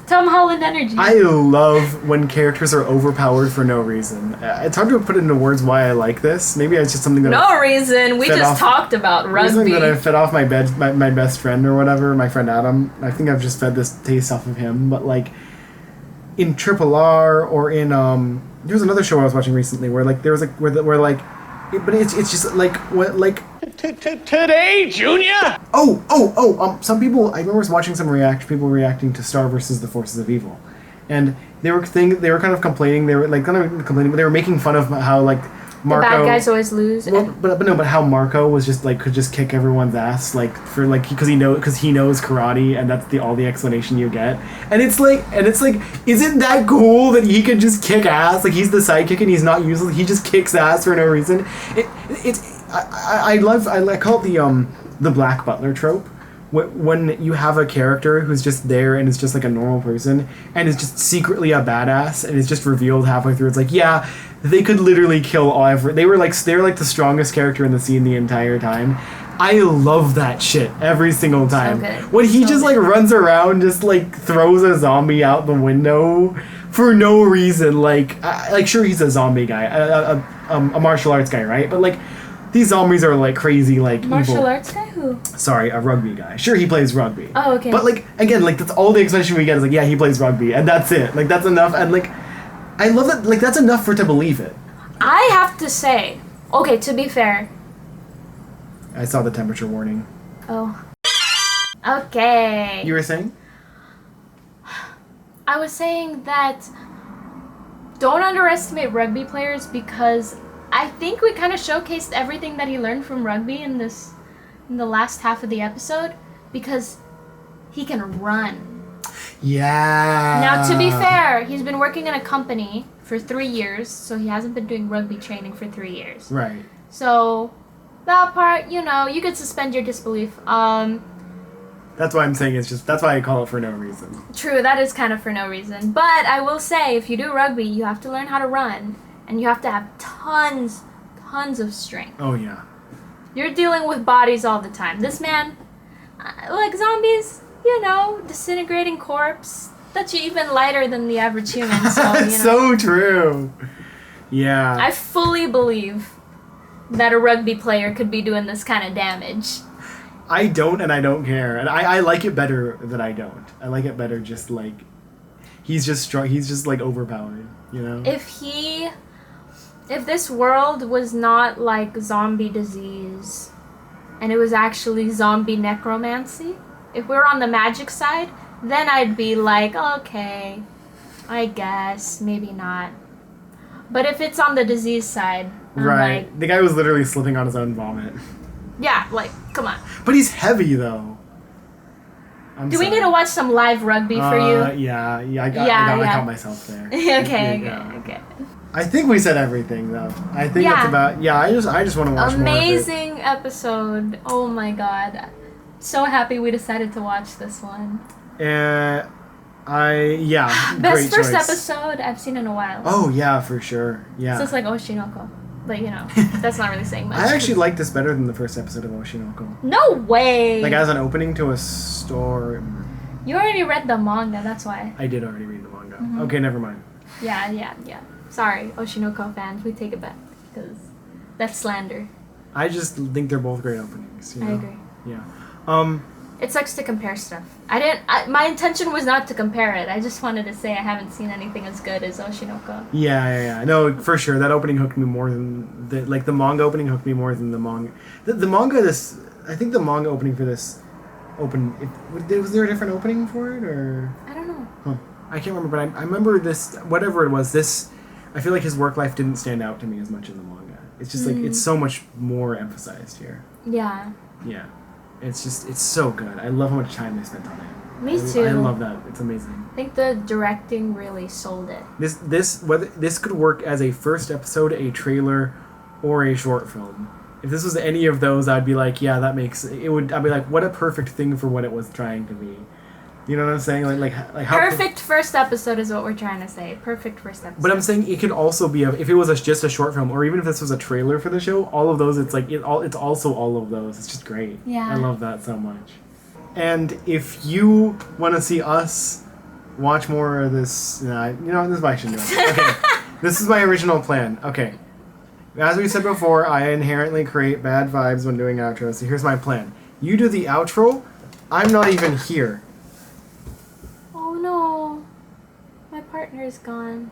B: Tom Holland energy.
A: I love when characters are overpowered for no reason. It's hard to put into words why I like this. Maybe it's just something that
B: no reason. We just talked about rugby.
A: Something that I fed off my best friend or whatever, my friend Adam. I think I've just fed this taste off of him. But like in Triple R or in there was another show I was watching recently where like there was like where like but it's just like what like
C: Today, Junior!
A: Some people, I remember watching some people reacting to Star versus the Forces of Evil, and they were kind of complaining. They were like kind of complaining, but they were making fun of how like Marco,
B: the bad guys always lose.
A: Well, but how Marco was just like could just kick everyone's ass like for like because he knows karate, and that's all the explanation you get. And it's like isn't that cool that he could just kick ass? Like he's the sidekick and he's not useless. He just kicks ass for no reason. I call it the black butler trope. When you have a character who's just there and is just like a normal person and is just secretly a badass and is just revealed halfway through. It's like, yeah, they could literally kill all ever. They were like the strongest character in the scene the entire time. I love that shit every single time.
B: So good.
A: When he just like runs around, just like throws a zombie out the window for no reason. Like sure he's a zombie guy, a martial arts guy, right? But like. These zombies are like crazy, like
B: martial
A: evil.
B: arts guy who?
A: Sorry, a rugby guy. Sure, he plays rugby.
B: Oh, okay.
A: But like again, like that's all the explanation we get is like, yeah, he plays rugby, and that's it. Like that's enough, and like I love that. Like that's enough to believe it.
B: I have to say, okay, to be fair.
A: I saw the temperature warning.
B: Oh. Okay.
A: You were saying?
B: I was saying that don't underestimate rugby players, because I think we kind of showcased everything that he learned from rugby in the last half of the episode, because he can run.
A: Yeah.
B: Now, to be fair, he's been working in a company for 3 years, so he hasn't been doing rugby training for 3 years.
A: Right.
B: So, that part, you could suspend your disbelief.
A: That's why I'm saying that's why I call it for no reason.
B: True, that is kind of for no reason. But I will say, if you do rugby, you have to learn how to run. And you have to have tons of strength.
A: Oh, yeah.
B: You're dealing with bodies all the time. This man, like zombies, you know, disintegrating corpse. That's even lighter than the average human. So, you know.
A: So true. Yeah.
B: I fully believe that a rugby player could be doing this kind of damage.
A: I don't, and I don't care. And I like it better that I don't. I like it better just like... He's just strong. He's just like overpowered, you know?
B: If this world was not like zombie disease, and it was actually zombie necromancy, if we were on the magic side, then I'd be like, okay, I guess, maybe not. But if it's on the disease side, I'm
A: right.
B: like...
A: The guy was literally slipping on his own vomit.
B: Yeah, like, come on.
A: But he's heavy, though.
B: Do we need to watch some live rugby for you?
A: Yeah, I got myself there.
B: Okay.
A: I think we said everything, though. I think it's about... Yeah, I just want to watch
B: Amazing
A: more of it.
B: episode. Oh my god. So happy we decided to watch this one.
A: Best
B: Best
A: great
B: first
A: choice.
B: episode I've seen in a while.
A: Oh, yeah, for sure. Yeah.
B: So it's like Oshinoko. But, you know, that's not really saying much.
A: I actually like this better than the first episode of Oshinoko.
B: No way!
A: Like, as an opening to a story...
B: You already read the manga, that's why.
A: I did already read the manga.
B: Mm-hmm.
A: Okay, never mind.
B: Yeah. Sorry, Oshinoko fans, we take it back. Because that's slander.
A: I just think they're both great openings. You know?
B: I agree.
A: Yeah.
B: It sucks to compare stuff. My intention was not to compare it. I just wanted to say I haven't seen anything as good as Oshinoko.
A: Yeah. No, for sure. That opening hooked me more than the manga opening hooked me more than the manga. The manga I think the manga opening for this was there a different opening for it or?
B: I don't know.
A: Huh. I can't remember, but I remember this. Whatever it was, this. I feel like his work life didn't stand out to me as much in the manga. It's just like it's so much more emphasized here.
B: Yeah.
A: Yeah. It's so good. I love how much time they spent on it.
B: Me too.
A: I love that. It's amazing.
B: I think the directing really sold it.
A: This could work as a first episode, a trailer, or a short film. If this was any of those, I'd be like, yeah, that makes it. I'd be like, what a perfect thing for what it was trying to be. You know what I'm saying? Like how
B: perfect first episode is what we're trying to say. Perfect first episode.
A: But I'm saying it could also be if it was just a short film, or even if this was a trailer for the show. All of those, it's also all of those. It's just great.
B: Yeah.
A: I love that so much. And if you want to see us watch more of this, this is why I shouldn't do it. Okay, this is my original plan. Okay, as we said before, I inherently create bad vibes when doing outros. So here's my plan: you do the outro. I'm not even here.
B: Oh no, my partner is gone.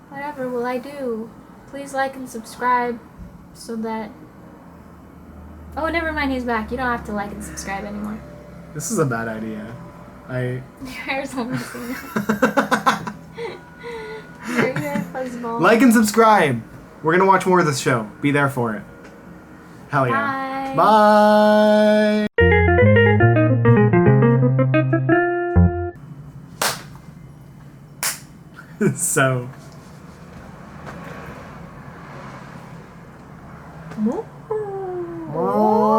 B: Whatever will I do? Please like and subscribe so that... Oh, never mind, he's back. You don't have to like and subscribe anymore.
A: This is a bad idea.
B: Your hair's all messing up. Your fuzzball.
A: Like and subscribe. We're gonna watch more of this show. Be there for it. Hell yeah.
B: Bye.
A: Bye. So. Oh.